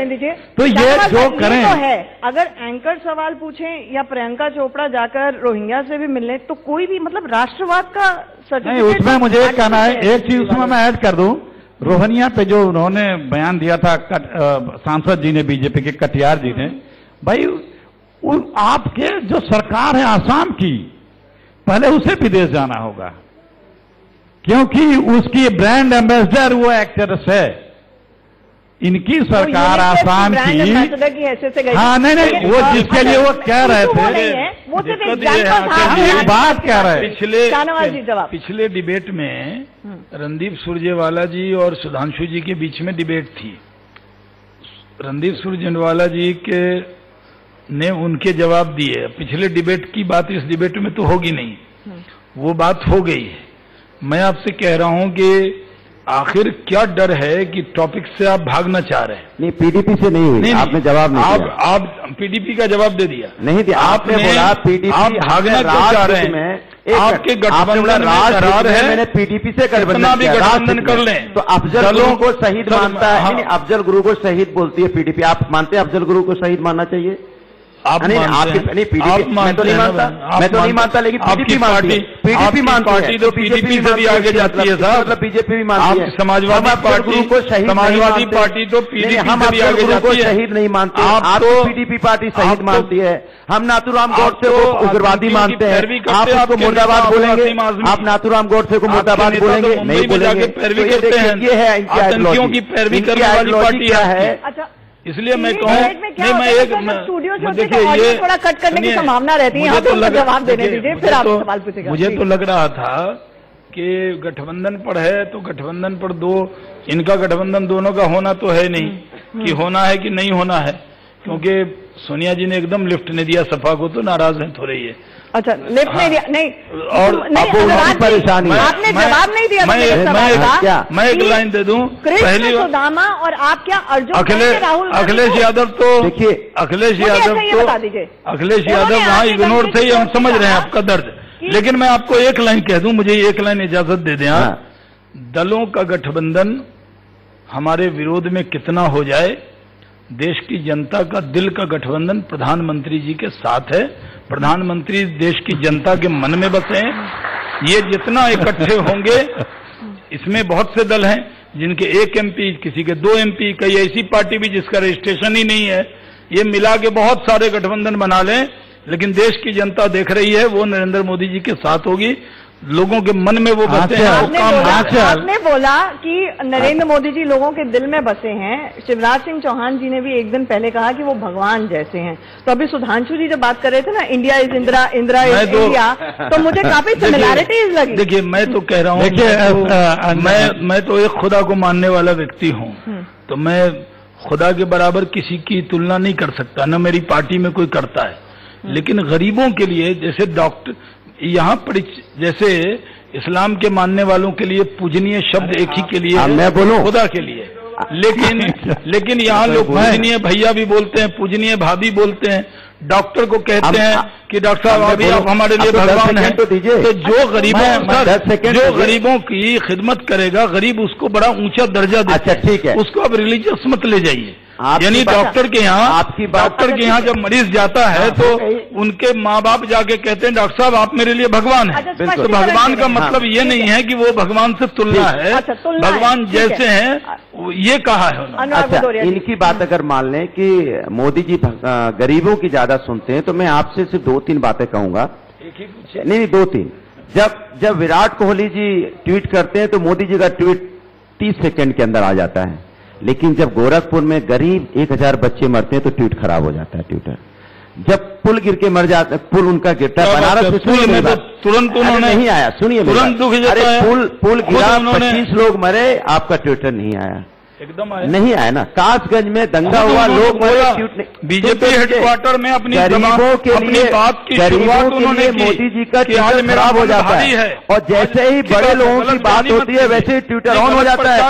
तो ये जो करें, तो है, अगर एंकर सवाल पूछें या प्रियंका चोपड़ा जाकर रोहिंग्या से भी मिलने, तो कोई भी मतलब राष्ट्रवाद का नहीं, उसमें मुझे एक कहना है, एक चीज उसमें मैं ऐड कर दूं, रोहिंग्या पे जो उन्होंने बयान दिया था सांसद जी ने, बीजेपी के कटियार जी ने, भाई आपके जो सरकार है आसाम की, पहले उसे विदेश जाना होगा, क्योंकि उसकी ब्रांड एम्बेसडर वो एक्ट्रेस है, इनकी सरकार आसाम की, हैसियत से गई। हाँ नहीं वो जिसके लिए वो कह रहे थे, वो सिर्फ एक बात कह रहे हैं। पिछले डिबेट में रणदीप सुरजेवाला जी और सुधांशु जी के बीच में डिबेट थी। रणदीप सुरजेवाला जी के ने उनके जवाब दिए। पिछले डिबेट की बात इस डिबेट में तो होगी नहीं, वो बात हो गई है। मैं आपसे कह रहा हूं कि आखिर क्या डर है कि टॉपिक से आप भागना चाह रहे हैं? नहीं, पीडीपी से नहीं हुई। आपने जवाब नहीं दिया। आप पीडीपी का जवाब दे दिया। नहीं दिया आपने बोला पीडीपी। आप भागना क्यों चाह रहे हैं? आपके गठबंधन करार है, मैंने पीडीपी से गठबंधन कर लें तो अफजल गुरु को शहीद मानता है। नहीं, अफजल गुरु को शहीद बोलती है पीडीपी। आप मानते हैं अफजल गुरु को शहीद मानना चाहिए? नहीं, पीडीपी मैं तो नहीं मानता, लेकिन पीडीपी मानती है। पीडीपी मानती है तो बीजेपी से भी आगे जाती है साहब। मतलब बीजेपी भी मानती है। समाजवादी पार्टी को शहीद, समाजवादी पार्टी तो पीडीपी से भी आगे जाती है। शहीद नहीं मानते, आप तो पीडीपी पार्टी शहीद मानती है। हम नाथूराम गोडसे को उग्रवादी मानते हैं। आप उसको मुर्दाबाद बोलेंगे? आप नाथूराम गोडसे को मुर्दाबाद बोलेंगे? नहीं बोलेंगे। ये है इनकी आइडियोलॉजी। इनकी आइडियोलॉजी क्या है? इसलिए मैं कहूँ देखिए ये थोड़ा कट करने की संभावना रहती है। तो जवाब देने दीजिए, फिर आप सवाल पूछेगा। मुझे तो लग रहा था कि गठबंधन पर है तो गठबंधन पर इनका गठबंधन दोनों का होना तो है नहीं कि होना है कि नहीं होना है, क्योंकि सोनिया जी ने एकदम लिफ्ट नहीं दिया सपा को, तो नाराज है थोड़े ये। अच्छा, लिफ्ट नहीं दिया? नहीं, और परेशानी आपने जवाब नहीं दिया। मैं एक लाइन दे दूं। पहली सुदामा और आप क्या अर्जुन? अखिलेश यादव तो देखिए, अखिलेश यादव वहाँ इग्नोर थे, हम समझ रहे हैं आपका दर्द। लेकिन मैं आपको एक लाइन कह दूं, मुझे एक लाइन इजाजत दे दें आप। दलों का गठबंधन हमारे विरोध में कितना हो जाए, देश की जनता का दिल का गठबंधन प्रधानमंत्री जी के साथ है। प्रधानमंत्री देश की जनता के मन में बसे हैं। ये जितना इकट्ठे होंगे, इसमें बहुत से दल हैं जिनके 1 MP, किसी के 2 MP, कई ऐसी पार्टी भी जिसका रजिस्ट्रेशन ही नहीं है। ये मिला के बहुत सारे गठबंधन बना लें, लेकिन देश की जनता देख रही है, वो नरेंद्र मोदी जी के साथ होगी। लोगों के मन में वो बसे हैं। आपने बोला कि नरेंद्र मोदी जी लोगों के दिल में बसे हैं। शिवराज सिंह चौहान जी ने भी एक दिन पहले कहा कि वो भगवान जैसे हैं। तो अभी सुधांशु जी जब बात कर रहे थे ना, India is Indira, Indira is India, तो मुझे काफी सिमिलैरिटीज लगी। देखिए, मैं तो कह रहा हूँ, मैं तो एक खुदा को मानने वाला व्यक्ति हूँ, तो मैं खुदा के बराबर किसी की तुलना नहीं कर सकता, न मेरी पार्टी में कोई करता है। लेकिन गरीबों के लिए, जैसे डॉक्टर यहाँ पर, जैसे इस्लाम के मानने वालों के लिए पूजनीय शब्द एक ही के लिए है, मैं बोलूं खुदा के लिए। लेकिन यहाँ लोग पूजनीय भैया भी बोलते हैं, पूजनीय भाभी बोलते हैं। डॉक्टर को कहते हैं कि डॉक्टर साहब अभी आप हमारे लिए भगवान हैं। तो जो गरीबों की खिदमत करेगा, गरीब उसको बड़ा ऊंचा दर्जा देता है। अच्छा, ठीक है, उसको अब रिलीजियस मत ले जाइए। यानी डॉक्टर के यहाँ जब मरीज जाता है तो उनके माँ बाप जाके कहते हैं डॉक्टर साहब आप मेरे लिए भगवान हैं। तो भगवान का मतलब ये नहीं है कि वो भगवान से तुलना है, भगवान जैसे हैं ये कहा है। अच्छा, इनकी बात अगर मान लें कि मोदी जी गरीबों की ज्यादा सुनते हैं, तो मैं आपसे सिर्फ 2-3 बातें कहूंगा। नहीं, 2-3। जब विराट कोहली जी ट्वीट करते हैं तो मोदी जी का ट्वीट 30 सेकंड के अंदर आ जाता है। लेकिन जब गोरखपुर में गरीब 1000 बच्चे मरते हैं तो ट्वीट खराब हो जाता है ट्विटर। जब पुल गिर के मर जाता है, पुल उनका गिरता है बनारस में, तुरंत उन्होंने नहीं आया, सुनिए, अरे पुल गिरा, 25 लोग मरे, आपका ट्विटर नहीं आया। एकदम नहीं आया ना। कासगंज में दंगा हुआ, लोग मरे, बीजेपी हेडक्वार्टर में अपनी गरीबों के लिए बात की शुरुआत उन्होंने मोदी जी का ट्विटर खराब हो जाता है। और जैसे ही बड़े लोगों की बात होती है वैसे ही ट्विटर ऑन हो जाता है।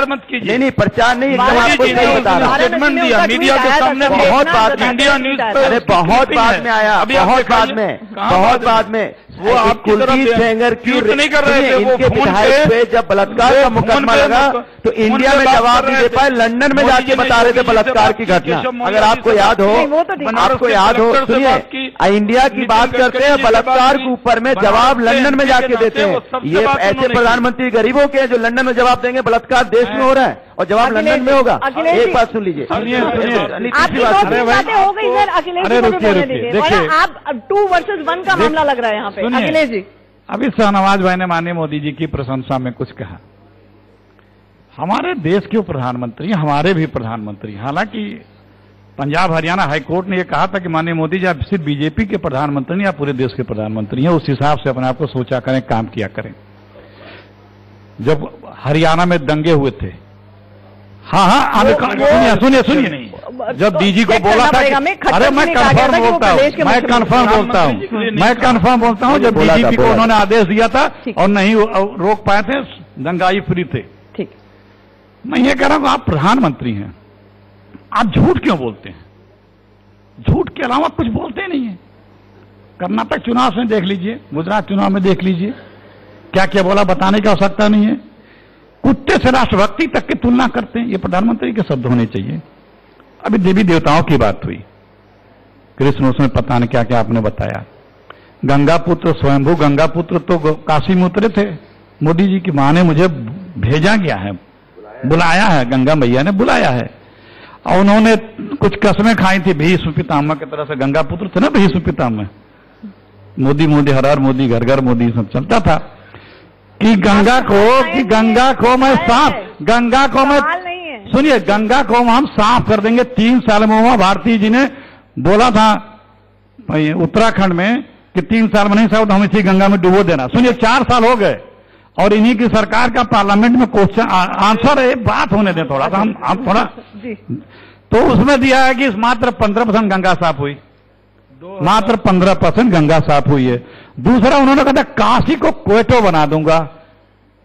नहीं, प्रचार नहीं, एकदम आपको सही बता रहा हूँ। मीडिया के सामने बहुत बाद में, इंडिया न्यूज, अरे बहुत बाद में आया, बहुत बाद में वो आपकी कुलदीप सेंगर की नहीं कर रहे थे। इनके विधायक पे जब बलात्कार का मुकदमा लगा तो इंडिया में जवाब नहीं दे पाए, लंदन में जाके बता रहे थे बलात्कार की घटना। अगर आपको याद हो, सुनिए, इंडिया की बात करते हैं, बलात्कार के ऊपर में जवाब लंदन में जाके देते हैं। ये ऐसे प्रधानमंत्री गरीबों के जो लंदन में जवाब देंगे बलात्कार देश में हो रहा है और जवाब लंदन में होगा। एक बात सुन लीजिए, देखिए आप 2 versus 1 का मामला लग रहा है यहाँ पे। अखिलेश जी, अभी शाहनवाज भाई ने माननीय मोदी जी की प्रशंसा में कुछ कहा। हमारे देश के प्रधानमंत्री, हमारे भी प्रधानमंत्री, हालांकि पंजाब हरियाणा हाईकोर्ट ने यह कहा था कि माननीय मोदी जी आप सिर्फ बीजेपी के प्रधानमंत्री नहीं, आप पूरे देश के प्रधानमंत्री हैं, उस हिसाब से अपने आप को सोचा करें, काम किया करें। जब हरियाणा में दंगे हुए थे, हाँ, सुनिए, जब डीजी को बोला था कि अरे मैं कन्फर्म बोलता हूँ, जब डीजीपी को उन्होंने आदेश दिया था और नहीं रोक पाए थे, दंगाई फ्री थे। ठीक, मैं ये कह रहा हूँ आप प्रधानमंत्री हैं, आप झूठ क्यों बोलते हैं? झूठ के अलावा कुछ बोलते नहीं है। कर्नाटक चुनाव में देख लीजिए, गुजरात चुनाव में देख लीजिए, क्या क्या बोला, बताने की आवश्यकता नहीं है। कुत्ते से राष्ट्रभक्ति तक की तुलना करते हैं, ये प्रधानमंत्री के शब्द होने चाहिए। अभी देवी देवताओं की बात हुई, कृष्ण उसमें पता नहीं क्या क्या आपने बताया। गंगा पुत्र स्वयंभू गंगा पुत्र तो काशी में उतरे थे, मोदी जी की मां ने मुझे भेजा गया है, बुलाया है, गंगा मैया ने बुलाया है, और उन्होंने कुछ कसमें खाई थी भीष्म पितामह की तरह से। गंगा पुत्र थे ना भीष्म पितामह, मोदी मोदी हर हर मोदी घर घर मोदी सब चलता था कि गंगा को मैं साफ, गंगा को मैं, सुनिए, गंगा को हम साफ कर देंगे 3 साल में। उमा भारती जी ने बोला था उत्तराखंड में कि 3 साल में नहीं साहब, हम इसी गंगा में डुबो देना। सुनिए 4 साल हो गए और इन्हीं की सरकार का पार्लियामेंट में क्वेश्चन आंसर है, बात होने दें थोड़ा सा, हम थोड़ा, तो उसमें दिया है कि मात्र 15% गंगा साफ हुई, मात्र 15% गंगा साफ हुई है। दूसरा उन्होंने कहा था काशी को क्वेटो बना दूंगा।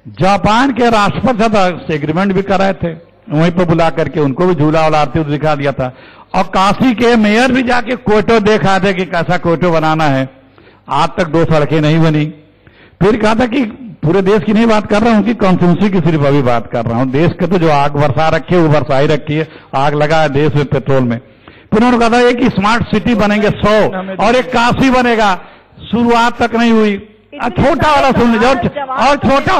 जापान के राष्ट्रपति से एग्रीमेंट भी कराए थे, वहीं पर बुला करके उनको भी झूला उलारते हुए दिखा दिया था, और काशी के मेयर भी जाके क्वेटो देखा थे कि कैसा क्वेटो बनाना है। आज तक 2 सड़कें नहीं बनी। फिर कहा था कि पूरे देश की नहीं बात कर रहा हूं कि कॉन्स्टिट्यूंसी की सिर्फ अभी बात कर रहा हूं, देश के तो जो आग बरसा रखी है वो बरसा ही रखी है, आग लगा है देश में पेट्रोल में। फिर उन्होंने कहा था एक स्मार्ट सिटी बनेंगे 100 और एक काशी बनेगा, शुरुआत तक नहीं हुई। छोटा वाला सुन लीजिए, और छोटा,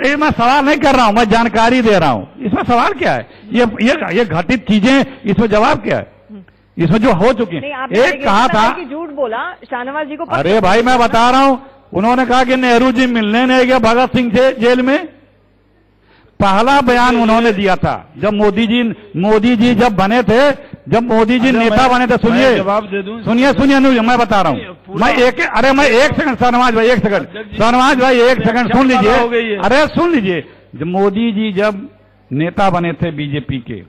ये मैं सवाल नहीं कर रहा हूं, मैं जानकारी दे रहा हूं। इसमें सवाल क्या है? ये घटित चीजें, इसमें जवाब क्या है? इसमें जो हो चुकी है, एक कहा था झूठ बोला शाहनवाज जी को। अरे भाई मैं बता रहा हूं, उन्होंने कहा कि नेहरू जी मिलने नहीं गए भगत सिंह से जेल में। पहला बयान उन्होंने दिया था जब मोदी जी जब बने थे, जब मोदी जी नेता बने थे। सुनिए, जवाब दे दूं, सुनिए मैं बता रहा हूं, मैं एक सेकंड, शहनवाज भाई एक सेकंड सुन लीजिए। अरे सुन लीजिए, जब मोदी जी जब नेता बने थे बीजेपी के,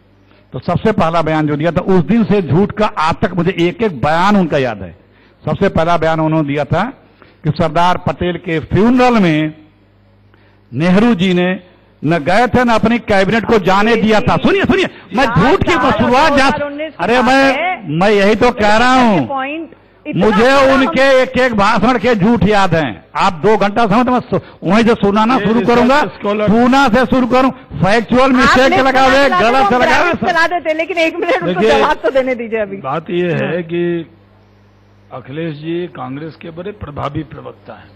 तो सबसे पहला बयान जो दिया था, उस दिन से झूठ का आज तक मुझे एक एक बयान उनका याद है। सबसे पहला बयान उन्होंने दिया था कि सरदार पटेल के फ्यूनरल में नेहरू जी ने न गए थे न अपनी कैबिनेट को जाने दिया था। सुनिए, मैं झूठ की शुरुआत, अरे मैं यही तो कह रहा हूं, मुझे उनके एक एक भाषण के झूठ याद हैं। आप 2 घंटा समय तो मैं वहीं से सुनाना शुरू करूंगा, पूना से शुरू करूं, फैक्चुअल मिस्टेक लगा हुए, गलत से लगा सुना देते, लेकिन 1 मिनट उनको जवाब तो देने दीजिए। अभी बात यह है कि अखिलेश जी कांग्रेस के बड़े प्रभावी प्रवक्ता हैं,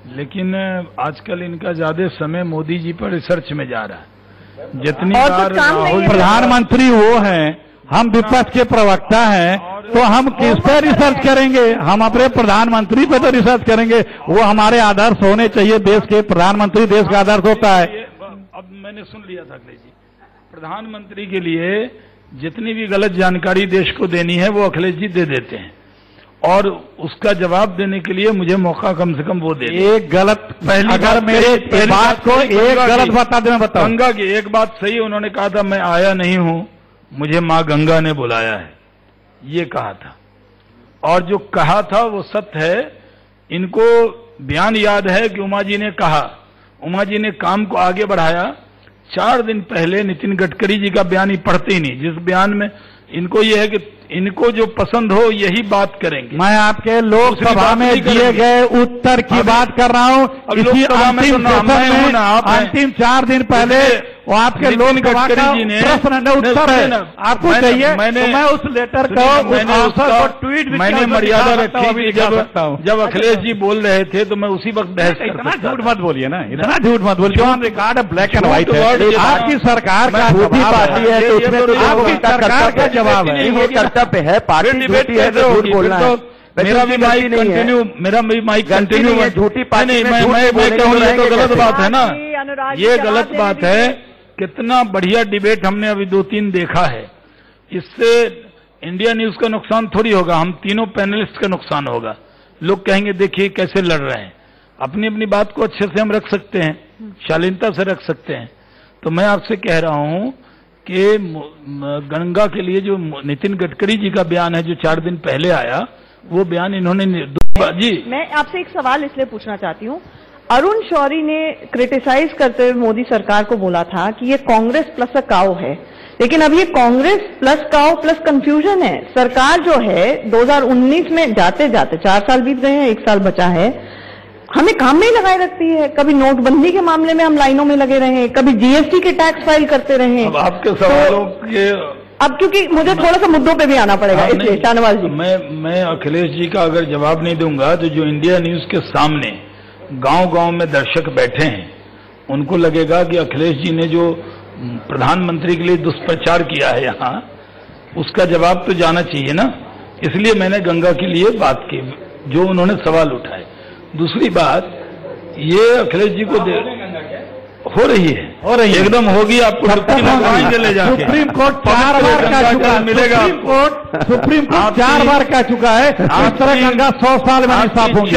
लेकिन आजकल इनका ज्यादा समय मोदी जी पर रिसर्च में जा रहा है। जितनी बार प्रधानमंत्री वो हैं, हम विपक्ष के प्रवक्ता हैं, तो हम किस पे रिसर्च करेंगे? हम अपने प्रधानमंत्री पे तो रिसर्च करेंगे, वो हमारे आदर्श होने चाहिए। देश के प्रधानमंत्री देश का आदर्श होता है। अब मैंने सुन लिया था अखिलेश जी, प्रधानमंत्री के लिए जितनी भी गलत जानकारी देश को देनी है वो अखिलेश जी दे देते हैं, और उसका जवाब देने के लिए मुझे मौका कम से कम वो दे। एक गलत, अगर मेरे बात को एक गलत बता दे, मैं बताऊं। गंगा की एक बात सही, उन्होंने कहा था मैं आया नहीं हूं, मुझे मां गंगा ने बुलाया है, ये कहा था। और जो कहा था वो सत्य है। इनको बयान याद है कि उमा जी ने कहा, उमा जी ने काम को आगे बढ़ाया। 4 दिन पहले नितिन गडकरी जी का बयान ही पढ़ते ही नहीं, जिस बयान में इनको ये है कि इनको जो पसंद हो यही बात करेंगे। मैं आपके लोकसभा में दिए गए उत्तर की बात कर रहा हूं। इसी अंतिम 4 दिन पहले वो आपके लोकसभा का प्रश्न उत्तर है, आपको चाहिए। मैं उस लेटर को ट्वीट, मैंने मर्यादा रखी कि जब अखिलेश जी बोल रहे थे तो मैं उसी वक्त बहस इतना झूठ मत बोलिए ना, इतना झूठ मत बोलिए। On record black and white है। आपकी सरकार का पार्टी है, तो उसमें तो आपकी सरकार का जवाब है, ये कर्तव्य है, पार्टी झूठी है तो झूठ बोलना है। मेरा भी माइक कंटिन्यू झूठी पार्टी मैं कहूँ ये तो गलत बात है ना, ये गलत बात है कितना बढ़िया डिबेट हमने अभी 2-3 देखा है। इससे इंडिया न्यूज का नुकसान थोड़ी होगा, हम तीनों पैनलिस्ट का नुकसान होगा। लोग कहेंगे देखिए कैसे लड़ रहे हैं। अपनी अपनी बात को अच्छे से हम रख सकते हैं, शालीनता से रख सकते हैं। तो मैं आपसे कह रहा हूं कि गंगा के लिए जो नितिन गडकरी जी का बयान है जो 4 दिन पहले आया, वो बयान इन्होंने जी। मैं आपसे एक सवाल इसलिए पूछना चाहती हूँ, अरुण शौरी ने क्रिटिसाइज करते हुए मोदी सरकार को बोला था कि ये कांग्रेस प्लस अ काऊ है, लेकिन अब ये कांग्रेस प्लस काऊ प्लस कंफ्यूजन है। सरकार जो है 2019 में जाते जाते 4 साल बीत गए हैं, 1 साल बचा है, हमें काम में ही लगाए रखती है। कभी नोटबंदी के मामले में हम लाइनों में लगे रहे, कभी जीएसटी के टैक्स फाइल करते रहे। अब आपके सवालों के अब क्योंकि मुझे थोड़ा सा मुद्दों पे भी आना पड़ेगा, इसलिए शाहनवाज जी मैं अखिलेश जी का अगर जवाब नहीं दूंगा तो जो इंडिया न्यूज के सामने गांव-गांव में दर्शक बैठे हैं उनको लगेगा कि अखिलेश जी ने जो प्रधानमंत्री के लिए दुष्प्रचार किया है यहाँ, उसका जवाब तो जाना चाहिए ना। इसलिए मैंने गंगा के लिए बात की जो उन्होंने सवाल उठाए। दूसरी बात, ये अखिलेश जी को हो रही है एकदम होगी, आपको ले जाके सुप्रीम कोर्ट 4 बार कह चुका है, मिलेगा। सुप्रीम कोर्ट 4 बार कह चुका है इस तरह गंगा 100 साल में नहीं साफ होगी,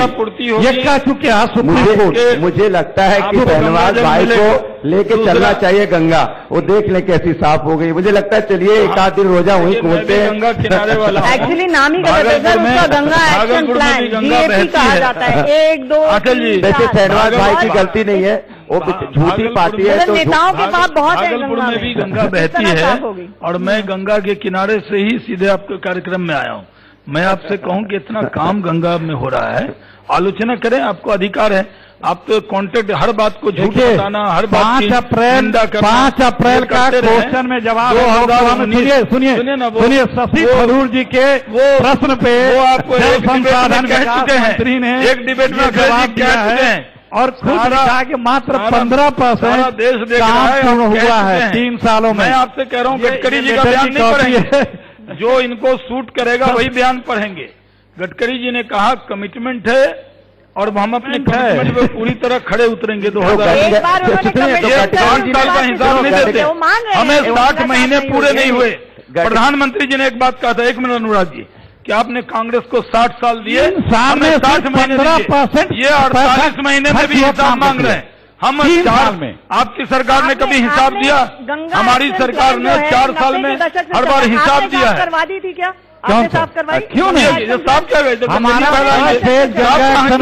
ये कह चुके हैं सुप्रीम कोर्ट। मुझे लगता है कि शहनवाज भाई को लेके चलना चाहिए गंगा, वो देख ले कैसी साफ हो गई। मुझे लगता है चलिए एक आध दिन रोजा वहीं खोलते हैं। गंगा किनारे वाला एक्चुअली नाम ही गलत है सर, उसका गंगा एक्शन प्लान जीएपी कहा जाता है। 1 2 वैसे शहनवाज भाई की गलती नहीं है, वो झूठी पार्टी है। तो नेताओं के पास बहुत है, भागलपुर में भी गंगा बहती है और मैं गंगा के किनारे से ही सीधे आपके कार्यक्रम में आया हूँ। मैं आपसे कहूँ कि इतना काम गंगा में हो रहा है, आलोचना करें, आपको अधिकार है। आप तो कॉन्टेक्ट हर बात को झूठ बताना, हर बात 5 अप्रैल का क्वेश्चन में जवाब सुनिए शशि थरूर जी के प्रश्न पे वो आपको जल संसाधन कह चुके मंत्री ने हैं, एक डिबेट में जवाब दिया है और खुद कहा कि मात्र 15% देश काम हुआ है 3 सालों में। मैं आपसे कह रहा हूँ गडकरी जी का बयान नहीं पढ़ेंगे, जो इनको सूट करेगा वही बयान पढ़ेंगे। गडकरी जी ने कहा कमिटमेंट है और हम अपने कमिटमेंट पे पूरी तरह खड़े उतरेंगे। 2000 साल का हिसाब नहीं देते, हमें 60 महीने पूरे नहीं हुए। प्रधानमंत्री जी ने एक बात कहा था, 1 मिनट अनुराग जी, कि आपने कांग्रेस को 60 साल दिए, हमें 60 महीने दिए, ये 48 महीने में भी हिसाब मांग रहे हैं। हम 4 में आपकी सरकार ने कभी हिसाब दिया? हमारी सरकार ने 4 साल में हर बार हिसाब दिया है। करवा दी थी क्या? क्यों साफ करवाई? क्यों नहीं? साफ क्या गए? हमारा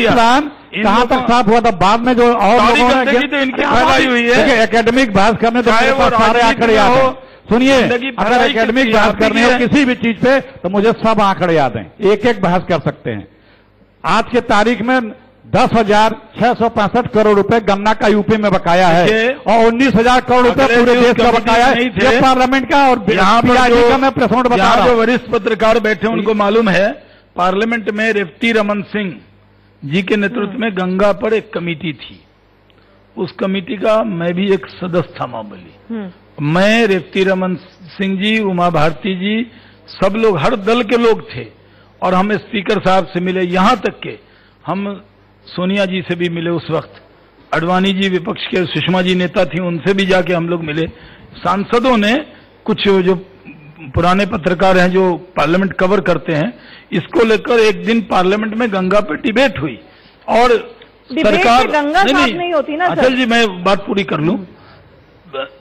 प्लान कहाँ तक साफ हुआ था? बाद में जो और लोगों ने तो इनकी फैलाई हुई है। एकेडमिक बहस करने तो सारे आंकड़े याद हैं। सुनिए, अगर एकेडमिक बहस करनी हो किसी भी चीज पे तो मुझे सब आंकड़े याद हैं, एक बहस कर सकते हैं। आज के तारीख में 10,665 करोड़ रुपए गन्ना का यूपी में बकाया है और 19,000 करोड़ रुपए पूरे देश का बकाया है। ये पार्लियामेंट का और यहाँ पर का मैं प्रेस नोट बता रहा हूं। जो वरिष्ठ पत्रकार बैठे उनको मालूम है, पार्लियामेंट में रेवती रमन सिंह जी के नेतृत्व में गंगा पर एक कमेटी थी। उस कमेटी का मैं भी एक सदस्य था मामूली। मैं, रेवती रमन सिंह जी, उमा भारती जी, सब लोग, हर दल के लोग थे और हम स्पीकर साहब से मिले, यहां तक के हम सोनिया जी से भी मिले। उस वक्त अडवाणी जी विपक्ष के, सुषमा जी नेता थी, उनसे भी जाके हम लोग मिले। सांसदों ने, कुछ जो पुराने पत्रकार हैं जो पार्लियामेंट कवर करते हैं, इसको लेकर एक दिन पार्लियामेंट में गंगा पर डिबेट हुई और सरकार गंगा साफ नहीं होती ना। अचल जी, मैं बात पूरी कर लूं।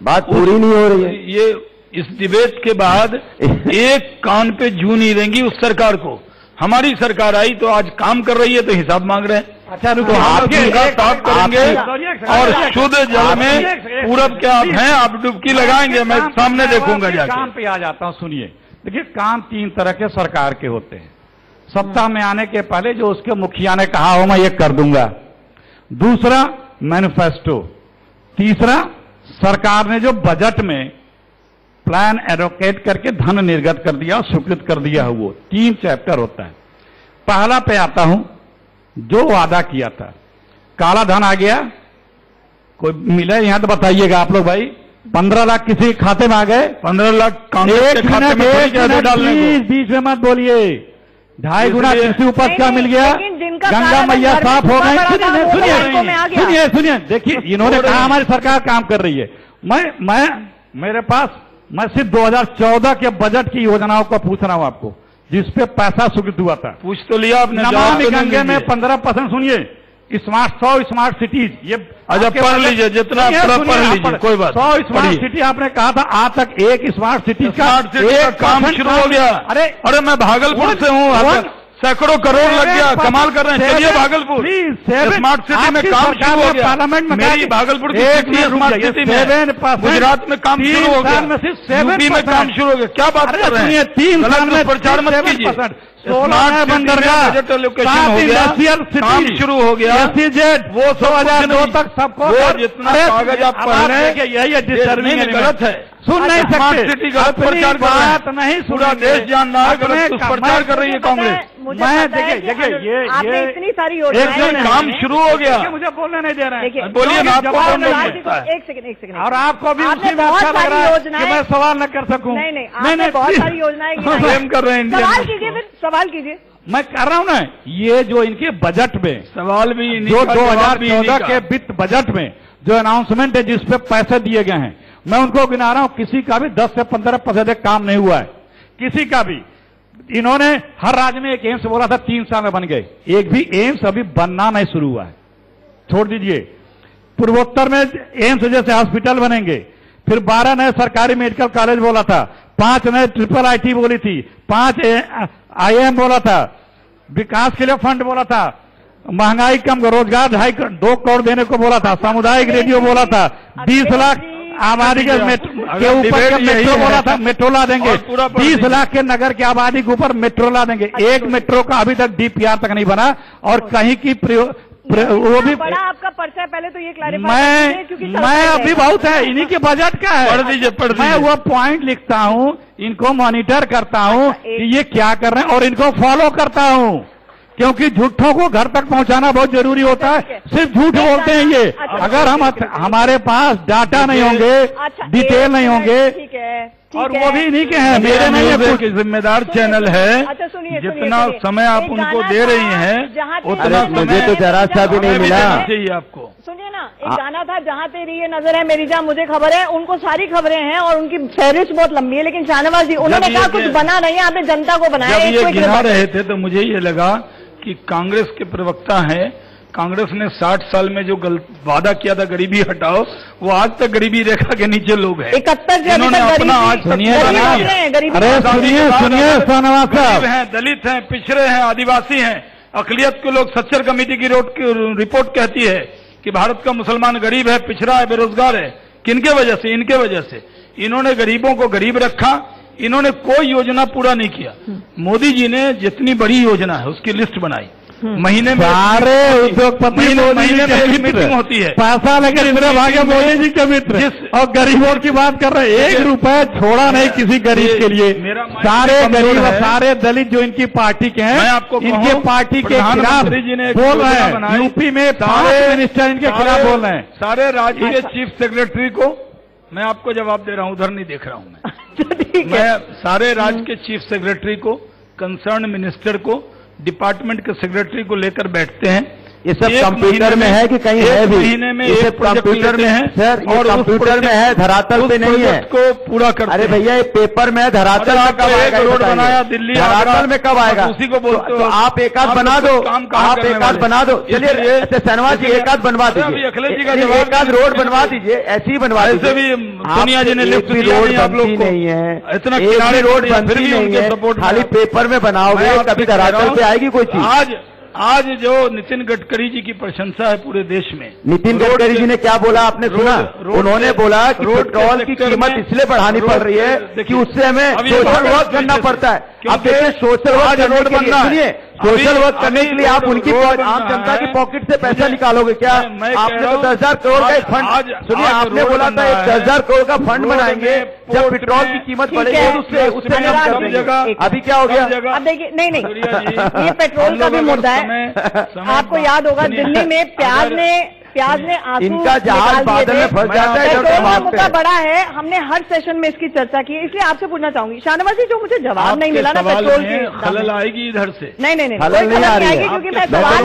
बात पूरी नहीं हो रही है। ये इस डिबेट के बाद एक कान पे जू नहीं देंगी उस सरकार को। हमारी सरकार आई तो आज काम कर रही है तो हिसाब मांग रहे हैं। अच्छा, तो आप साफ करेंगे और शुद्ध जल में पूरब के आप हैं, आप डुबकी लगाएंगे, मैं सामने देखूंगा जाके। काम पे आ जाता हूं। सुनिए, देखिए, काम 3 तरह के सरकार के होते हैं। सत्ता में आने के पहले जो उसके मुखिया ने कहा हो मैं ये कर दूंगा, दूसरा मैनिफेस्टो, तीसरा सरकार ने जो बजट में प्लान एलोकेट करके धन निर्गत कर दिया, स्वीकृत कर दिया है। वो 3 चैप्टर होता है। पहला पे आता हूं, जो वादा किया था, काला धन आ गया, कोई मिले यहां तो बताइएगा आप लोग भाई। 15 लाख किसी खाते में आ गए, 15 लाख कांग्रेस के खाते में। बीच में मत बोलिए। 2.5 गुना कृषि उपज का मिल गया, गंगा मैया साफ हो गई। सुनिए, देखिए, इन्होंने कहा हमारी सरकार काम कर रही है, मैं सिर्फ 2014 के बजट की योजनाओं को पूछ रहा हूं आपको, जिसपे पैसा स्वीकृत हुआ था। पूछ तो लिया आपने, नमामि गंगे में 15%। सुनिए, स्मार्ट सिटीज, ये अच्छा पढ़ लीजिए, जितना पढ़ लीजिए, कोई बात। 100 स्मार्ट सिटी आपने कहा था, आज तक एक स्मार्ट सिटी का काम शुरू हो गया। अरे मैं भागलपुर से हूँ, सैकड़ों करोड़ लग गया, कमाल कर रहे हैं। चलिए भागलपुर स्मार्ट सिटी में काम शुरू हो गया। पार्लियामेंट में मेरी भागलपुर की स्मार्ट सिटी में, गुजरात में काम शुरू हो गया, यूपी में काम शुरू हो गया। क्या बात कर रहे हैं? 3 साल में प्रचार मत कीजिए। स्मार्ट बंदरगाह, बजट एलोकेशन हो गया, काम शुरू हो गया। वो 2002 तक सबको, जितना कागज आप पढ़ रहे हैं यही डिस्टर्बिंग गलत है। सुन नहीं सकते, सिटी गलत प्रचार कर रहे हैं, नहीं पूरा देश जान रहा है गलत प्रचार कर रही है कांग्रेस। मैं देखिए, आपने इतनी सारी योजनाएं, काम शुरू हो गया, मुझे बोलने नहीं दे रहे हैं। बोलिए ना, एक सेकंड। और आपको भी आपने बहुत सारी योजनाएं, मैं सवाल न कर सकूं। नहीं, आपने बहुत सारी योजनाएं प्रेम कर रहे हैं। सवाल कीजिए, फिर सवाल कीजिए। मैं कर रहा हूं ना, ये जो इनके बजट में सवाल भी जो 2014 के वित्त बजट में जो अनाउंसमेंट है, जिसपे पैसे दिए गए हैं, मैं उनको गिना रहा हूं, किसी का भी 10 से 15% काम नहीं हुआ है, किसी का भी। इन्होंने हर राज्य में एक एम्स बोला था, 3 साल में बन गए, एक भी एम्स अभी बनना नहीं शुरू हुआ है। छोड़ दीजिए, पूर्वोत्तर में एम्स जैसे हॉस्पिटल बनेंगे, फिर 12 नए सरकारी मेडिकल कॉलेज बोला था, 5 नए IIIT बोली थी, 5 IIM बोला था, विकास के लिए फंड बोला था, महंगाई कम, रोजगार 2 करोड़ देने को बोला था, सामुदायिक रेडियो बोला था, 20 लाख आबादी के ऊपर मेट्रो बोला था, मेट्रो ला देंगे, 20 लाख के नगर की आबादी के ऊपर मेट्रो ला देंगे। एक मेट्रो का अभी तक DPR तक नहीं बना, और कहीं की वो भी बड़ा आपका पर्चा है। पहले तो ये क्लैरिफाई, मैं अभी बहुत है, इन्हीं के बजट का है। पढ़ दीजिए। मैं वो पॉइंट लिखता हूँ, इनको मॉनिटर करता हूँ कि ये क्या कर रहे हैं, और इनको फॉलो करता हूँ, क्योंकि झूठों को घर तक पहुंचाना बहुत जरूरी होता है। सिर्फ झूठ बोलते हैं ये। अगर हमारे पास डाटा नहीं होंगे, डिटेल नहीं होंगे, और वो भी नहीं के हैं, मेरे नहीं है, कुछ जिम्मेदार चैनल है। जितना समय आप उनको दे रही हैं, उतना मुझे तो जरा सा भी नहीं मिला चाहिए आपको। सुनिए ना, एक गाना था, जहाँ तेरी ये नजर है मेरी जान मुझे खबर है, उनको सारी खबरें हैं और उनकी फहरिस्त बहुत लंबी है, लेकिन शाहनवाज जी उन्होंने कहा कुछ बना नहीं है, आपने जनता को बनाया। जब ये गिना रहे थे तो मुझे ये लगा कि कांग्रेस के प्रवक्ता हैं, कांग्रेस ने 60 साल में जो वादा किया था गरीबी हटाओ, वो आज तक गरीबी रेखा के नीचे लोग हैं। 71 इन्होंने अपना आज गरीब हैं, दलित हैं, पिछड़े हैं, आदिवासी हैं, अकलियत के लोग। सच्चर कमेटी की रिपोर्ट कहती है कि भारत का मुसलमान गरीब है, पिछड़ा है, बेरोजगार है। किनके वजह से? इनके वजह से। इन्होंने गरीबों को गरीब रखा, इन्होंने कोई योजना पूरा नहीं किया। मोदी जी ने जितनी बड़ी योजना है उसकी लिस्ट बनाई, महीने में सारे उद्योगपति महीने में एक मीटिंग होती है, पैसा लेकर इधर भागे मोदी जी के मित्र, और गरीबों की बात कर रहे हैं। 1 रुपए छोड़ा नहीं किसी गरीब के लिए। सारे गरीब, सारे दलित जो इनकी पार्टी के हैं, इनके पार्टी के खिलाफ बोल रहे हैं। यूपी में सारे मिनिस्टर इनके खिलाफ बोल रहे हैं। सारे राज्य के चीफ सेक्रेटरी को मैं आपको जवाब दे रहा हूं, उधर नहीं देख रहा हूं मैं सारे राज्य के चीफ सेक्रेटरी को, कंसर्न मिनिस्टर को, डिपार्टमेंट के सेक्रेटरी को लेकर बैठते हैं। ये सब कंप्यूटर में है कि कहीं है भी? महीने में ये सब कंप्यूटर में है सर, और कंप्यूटर में है, धरातल पे नहीं है। को पूरा करते। अरे भैया, ये पेपर में धरातल में कब आएगा? रोड बनाया दिल्ली, धरातल में कब आएगा? उसी को बोलते हो। तो आप एक आध बना दो, आप एक आध बना दो। चलिए शहनवाज जी एक आध बनवा दीजिए, अखिलेश जी का एक आध रोड बनवा दीजिए, ऐसे ही बनवा दीजिए। भी सोनिया जी ने लिफ्ट रोड बनती नहीं है, इतना किनारे रोड बनती नहीं है, खाली पेपर में बनाओगे, कभी धरातल पे आएगी कोई चीज? आज जो नितिन गडकरी जी की प्रशंसा है पूरे देश में। नितिन गडकरी जी ने क्या बोला आपने सुना? उन्होंने बोला कि पेट्रोल की कीमत इसलिए बढ़ानी पड़ रही है कि उससे हमें सोशल वर्क करना पड़ता है। अब देखिए, सोशल वर्क करने के लिए, सुनिए, सोशल वर्क करने के लिए आप उनकी आम जनता की पॉकेट से पैसा निकालोगे क्या? आपने तो 10,000 करोड़ का एक फंड, सुनिए, आपने बोला था 10,000 करोड़ का फंड बनाएंगे जब पेट्रोल की कीमत बढ़ेगी, उससे कम कर देंगे। अभी क्या हो गया? अब देखिए, नहीं, ये पेट्रोल का भी मुद्दा है। आपको याद होगा, दिल्ली में प्याज ने प्याज ने आंसू इनका जहाज बादल में फंस जाता है। पेट्रोल का मुद्दा बड़ा है, हमने हर सेशन में इसकी चर्चा की है, इसलिए आपसे पूछना चाहूंगी शाहनवाज जी, जो मुझे जवाब नहीं मिला ना पेट्रोल की, खलल आएगी इधर से। नहीं खलल नहीं आएगी, क्योंकि मैं सवाल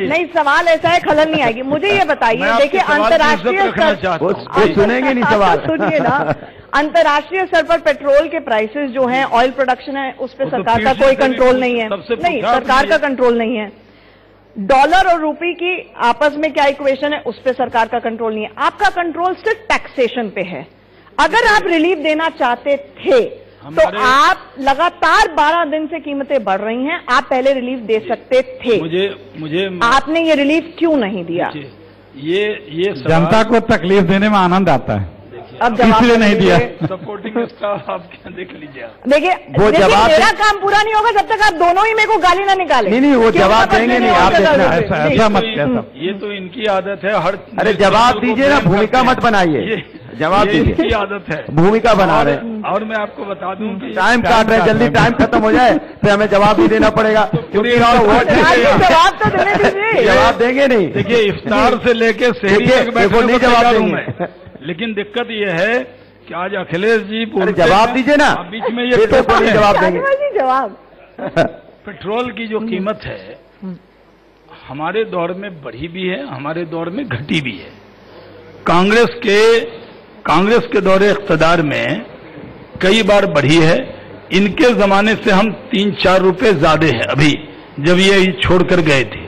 नहीं, सवाल ऐसा है खलल नहीं आएगी। मुझे ये बताइए, देखिए अंतर्राष्ट्रीय स्तर, सुनेंगे नहीं सवाल, सुनिए ना, अंतर्राष्ट्रीय स्तर पर पेट्रोल के प्राइसेस जो हैं, ऑयल प्रोडक्शन है, उस पर सरकार का कोई कंट्रोल नहीं है। नहीं, सरकार का कंट्रोल नहीं है। डॉलर और रुपये की आपस में क्या इक्वेशन है, उस पर सरकार का कंट्रोल नहीं है। आपका कंट्रोल सिर्फ टैक्सेशन पे है। अगर आप रिलीफ देना चाहते थे तो आप लगातार 12 दिन से कीमतें बढ़ रही हैं, आप पहले रिलीफ दे सकते थे। मुझे आपने ये रिलीफ क्यों नहीं दिया? ये जनता को तकलीफ देने में आनंद आता है, अब इसलिए नहीं दिया। सपोर्टिंग स्टाफ आप क्या देख लीजिए। देखिए मेरा काम पूरा नहीं होगा जब तक आप दोनों ही मेरे को गाली ना निकाले। नहीं, वो जवाब देंगे नहीं, आप ऐसा मत कहना। ये तो इनकी आदत है हर। अरे जवाब दीजिए ना, भूमिका मत बनाइए, जवाब दीजिए। इनकी आदत है, भूमिका बना रहे। और मैं आपको बता दूं कि टाइम काट रहे, जल्दी टाइम खत्म हो जाए, फिर हमें जवाब भी देना पड़ेगा, क्योंकि जवाब तो देने दीजिए। जवाब देंगे नहीं। देखिए इफ्तार से लेके शहरी तक देखो नहीं जवाब देंगे, लेकिन दिक्कत यह है कि आज अखिलेश जी जवाब दीजिए ना, बीच में ये जवाब देंगे। जवाब पेट्रोल की जो कीमत है हमारे दौर में बढ़ी भी है, हमारे दौर में घटी भी है। कांग्रेस के दौरे इख्तिदार में कई बार बढ़ी है। इनके जमाने से हम 3-4 रुपए ज्यादा है अभी, जब ये छोड़कर गए थे।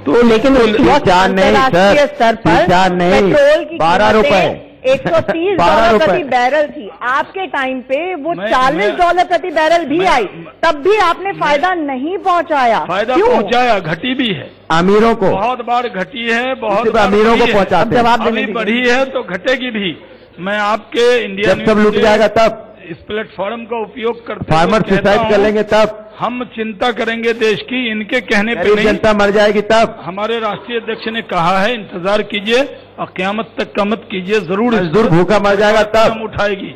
तो लेकिन अंतर्राष्ट्रीय स्तर पर पेट्रोल की 12 रुपए $130 प्रति बैरल थी। आपके टाइम पे वो $40 प्रति बैरल भी आई, तब भी आपने फायदा नहीं पहुंचाया। फायदा पहुंचाया, घटी भी है अमीरों को, बहुत बार घटी है, बहुत अमीरों को पहुंचाते। जवाब अभी बढ़ी है तो घटेगी भी। मैं आपके इंडिया जब सब लूट जाएगा तब, इस प्लेटफॉर्म का उपयोग करते फार्मर सुसाइड कर लेंगे तब, हम चिंता करेंगे देश की, इनके कहने पे नहीं। जनता मर जाएगी तब। हमारे राष्ट्रीय अध्यक्ष ने कहा है इंतजार कीजिए और क़यामत तक का मत कीजिए, जरूर मजदूर भूखा मर जाएगा तब हम उठाएगी।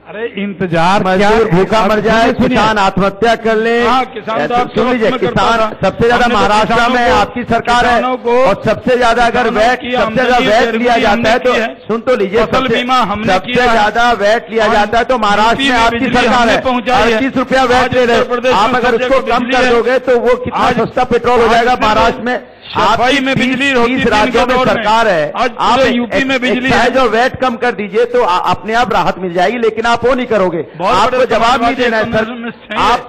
अरे इंतजार, मजदूर भूखा मर जाए, किसान आत्महत्या कर ले। किसान सुन लीजिए, किसान सबसे ज्यादा महाराष्ट्र में आपकी सरकार है, और सबसे ज्यादा अगर वैट लिया जाता है तो सुन तो लीजिए, फसल बीमा हमने सबसे ज्यादा वैट लिया जाता है तो महाराष्ट्र में आपकी सरकार है। 38 रुपया वैट ले रहे, आप अगर उसको कम कर दोगे तो वो कितना सस्ता पेट्रोल हो जाएगा महाराष्ट्र में। सफाई में बिजली 30 राज्यों में सरकार है, आप यूपी में बिजली जो वैट कम कर दीजिए तो अपने आप राहत मिल जाएगी, लेकिन आप वो नहीं करोगे। आपको जवाब नहीं देना है सर, आप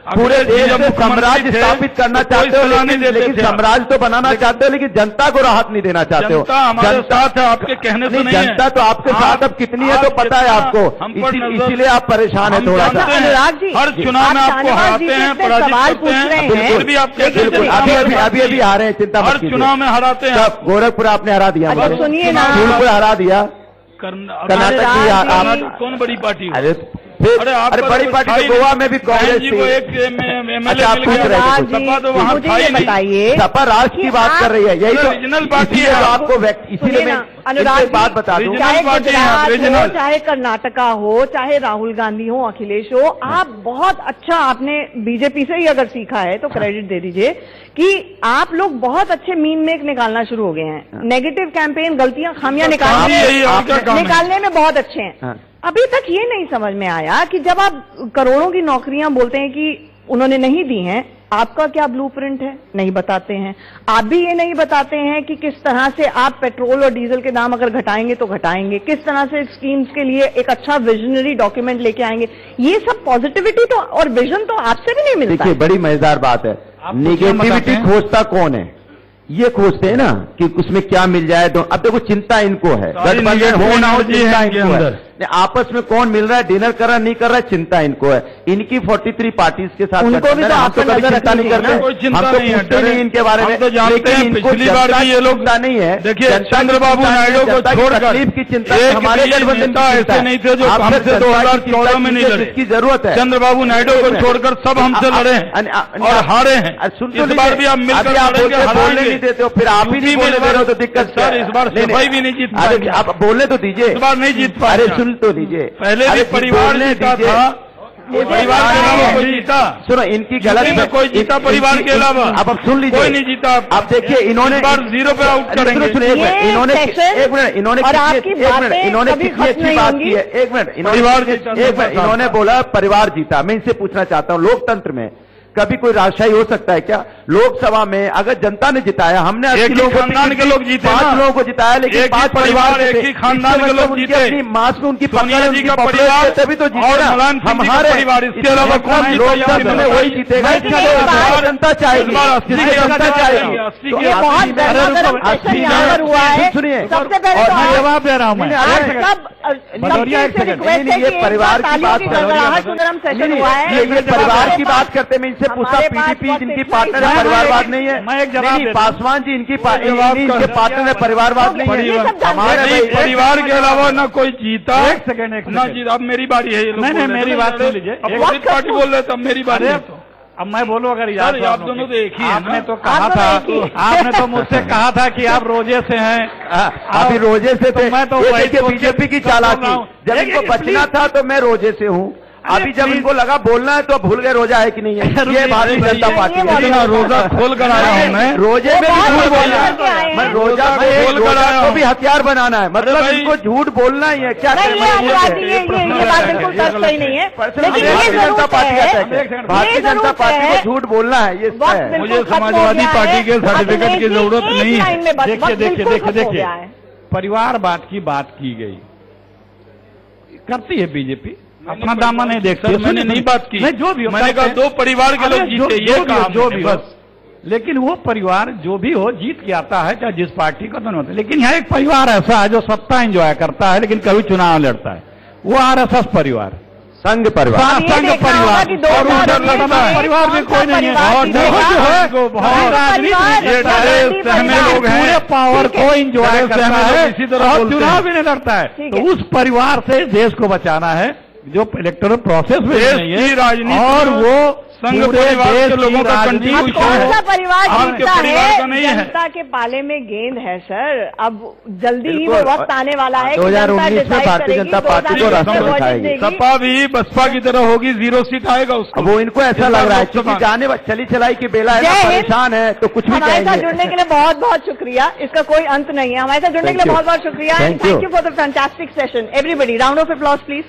पूरे देश में साम्राज्य स्थापित करना चाहते हो, लेकिन साम्राज्य तो बनाना चाहते हो, लेकिन जनता को राहत नहीं देना चाहते हो। जनता आपके कहने से नहीं, जनता तो आपके साथ अब कितनी है तो पता है आपको, इसीलिए आप परेशान है थोड़ा सा। अनुराग जी, हर चुनाव में आपको हराते हैं, पराजित करते हैं, बिल्कुल भी आप अभी आ रहे हैं, चिंता मत कीजिए। हर चुनाव में हराते हैं। गोरखपुर आपने हरा दिया, सुनिए ना, फूलपुर हरा दिया, कर्नाटक की कौन बड़ी पार्टी? अरे बड़ी पार्टी तो गोवा में भी कांग्रेस थी। अच्छा आप पूछ रहे थे, मुझे ये बताइए, सपा राष्ट्र की बात कर रही है, यही तो रीजनल पार्टी है आपको, इसीलिए मैं अनुराग बात बता दूं, चाहे गुजरात हो, चाहे कर्नाटका हो, चाहे राहुल गांधी हो, अखिलेश हो, आप बहुत अच्छा, आपने बीजेपी से ही अगर सीखा है तो क्रेडिट दे दीजिए कि आप लोग बहुत अच्छे मीम मेक निकालना शुरू हो गए हैं। नेगेटिव कैंपेन, गलतियां, खामियां निकालने में बहुत अच्छे हैं। अभी तक ये नहीं समझ में आया कि जब आप करोड़ों की नौकरियां बोलते हैं कि उन्होंने नहीं दी हैं, आपका क्या ब्लूप्रिंट है, नहीं बताते हैं। आप भी ये नहीं बताते हैं कि किस तरह से आप पेट्रोल और डीजल के दाम अगर घटाएंगे तो घटाएंगे, किस तरह से स्कीम्स के लिए एक अच्छा विजनरी डॉक्यूमेंट लेके आएंगे। ये सब पॉजिटिविटी तो और विजन तो आपसे भी नहीं मिलता। देखिए बड़ी मजेदार बात है, नेगेटिविटी खोजता कौन है, ये खोजते हैं ना कि उसमें क्या मिल जाए। तो अब देखो चिंता इनको है, गठबंधन हो ना हो चिंता इनको है, आपस में कौन मिल रहा है, डिनर कर रहा नहीं कर रहा है, चिंता इनको है। इनकी 43 पार्टीज के साथ उनको भी तो हम तो कभी चिंता नहीं करते, हम तो पूछते नहीं इनके बारे में, लेकिन इनको पिछली बार भी ये लोग नहीं है। देखिए चंद्रबाबू नायडू को छोड़कर तकलीफ की चिंता हमारे गठबंधन ऐसे नहीं थे जो हमसे 2014 में नहीं लड़े, इसकी जरूरत है। चंद्रबाबू नायडू को छोड़कर सब हमसे लड़े और हारे हैं। इस बार भी आप मिलकर बोलने नहीं देते हो, फिर आप ही नहीं बोलने दे रहे हो तो दिक्कत सर। इस बार सफाई भी नहीं जीत पाए, आप बोलने तो दीजिए, इस बार नहीं जीत पाए। अरे सुन तो लीजिए, पहले भी परिवार जीता था, परिवार के अलावा कोई जीता? सुनो, इनकी गलत में कोई जीता परिवार के अलावा? अब सुन लीजिए, कोई नहीं जीता। अब देखिए, इन्होंने जीरो पे आउट करेंगे। सुनिए, इन्होंने एक मिनट इन्होंने कितनी अच्छी बात की है। एक मिनट, इन्होंने बोला परिवार जीता। मैं इनसे पूछना चाहता हूं, लोकतंत्र में कभी कोई राजशाही हो सकता है क्या? लोकसभा में अगर जनता ने जिताया, हमने 80 लोगों खानदान के लोग जीते, 5 लोगों को जिताया, लेकिन 5 परिवार, एक ही खानदान के लोग जीते। अपनी मास में उनकी सोनिया जी का परिवार तभी तो जीते। हमारे परिवार, इसके अलावा कौन लोकतंत्र में वही जीतेगा जनता चाहेगी, जनता चाहेगी। सुनिए, जवाब दे रहा हूँ मैं। ये परिवार की बात परिवार की बात करते मैं इनसे पूछता, पीडीपी जिनकी पार्टनर है परिवारवाद नहीं है? मैं एक जवाब पासवान जी इनके पार्टनर है परिवारवाद नहीं है? हमारे परिवार के अलावा न कोई जीता। एक सेकंड ना जीता। अब मेरी बारी है। नहीं, मेरी बात सुन लीजिए। पार्टी बोल रहे थे, अब मेरी बारी है। अब मैं बोलूं, अगर याद आप दोनों तो एक ही हैं। आपने तो कहा था, आपने तो मुझसे कहा था कि आप रोजे से हैं। अभी रोजे से थे। मैं तो बीजेपी की चालाकी, जब इनको बचना था तो मैं रोजे से हूँ। अभी जब इनको लगा बोलना है तो भूल गए रोजा है कि नहीं है। ये भारतीय जनता पार्टी है। रोजा खोल कर आया हूँ मैं। रोजे में भी झूठ बोलना है। मैं रोजा को भी हथियार बनाना है, मतलब इनको झूठ बोलना ही है। क्या ये बात बिल्कुल सही नहीं है, लेकिन भारतीय जनता पार्टी का भारतीय जनता पार्टी को झूठ बोलना है। ये मुझे समाजवादी पार्टी के सर्टिफिकेट की जरूरत नहीं है। देखिए, परिवारवाद की बात की गई, करती है बीजेपी, अपना दामन नहीं देखती। मैंने नहीं बात की। नहीं, जो भी हो, मैंने कहा 2 परिवार के लोग जीते, ये कहा जो भी बस। लेकिन वो परिवार जो भी हो जीत के आता है, चाहे जिस पार्टी का तो नहीं होता। लेकिन यहाँ एक परिवार ऐसा है जो सत्ता एंजॉय करता है लेकिन कभी चुनाव लड़ता है, वो आरएसएस परिवार, संघ परिवार, संघ परिवार। परिवार भी कोई नहीं है, लोग हैं, पावर को एंजॉय करता है, इसी तरह चुनाव भी नहीं लड़ता है। तो उस परिवार से देश को बचाना है, जो इलेक्टोरल प्रोसेस में नहीं है, राजनीति और वो संघ परिवार के लोगों का कंट्रीब्यूशन कौन सा परिवार जीता है? नहीं है। जनता के पाले में गेंद है सर। अब जल्दी ही वो वक्त आने वाला है। 2019 में भारतीय जनता पार्टी को रास्ता दिखाएगी। सपा भी बसपा की तरह होगी, 0 सीट आएगा उसको। वो इनको ऐसा लग रहा है क्योंकि जाने चली चलाई की बेला है, परेशान है तो कुछ भी हमारे साथ जुड़ने के लिए बहुत बहुत शुक्रिया। इसका कोई अंत नहीं है। हमारे साथ जुड़ने के लिए बहुत बहुत शुक्रिया। Thank you for the fantastic session everybody. Round of applause please.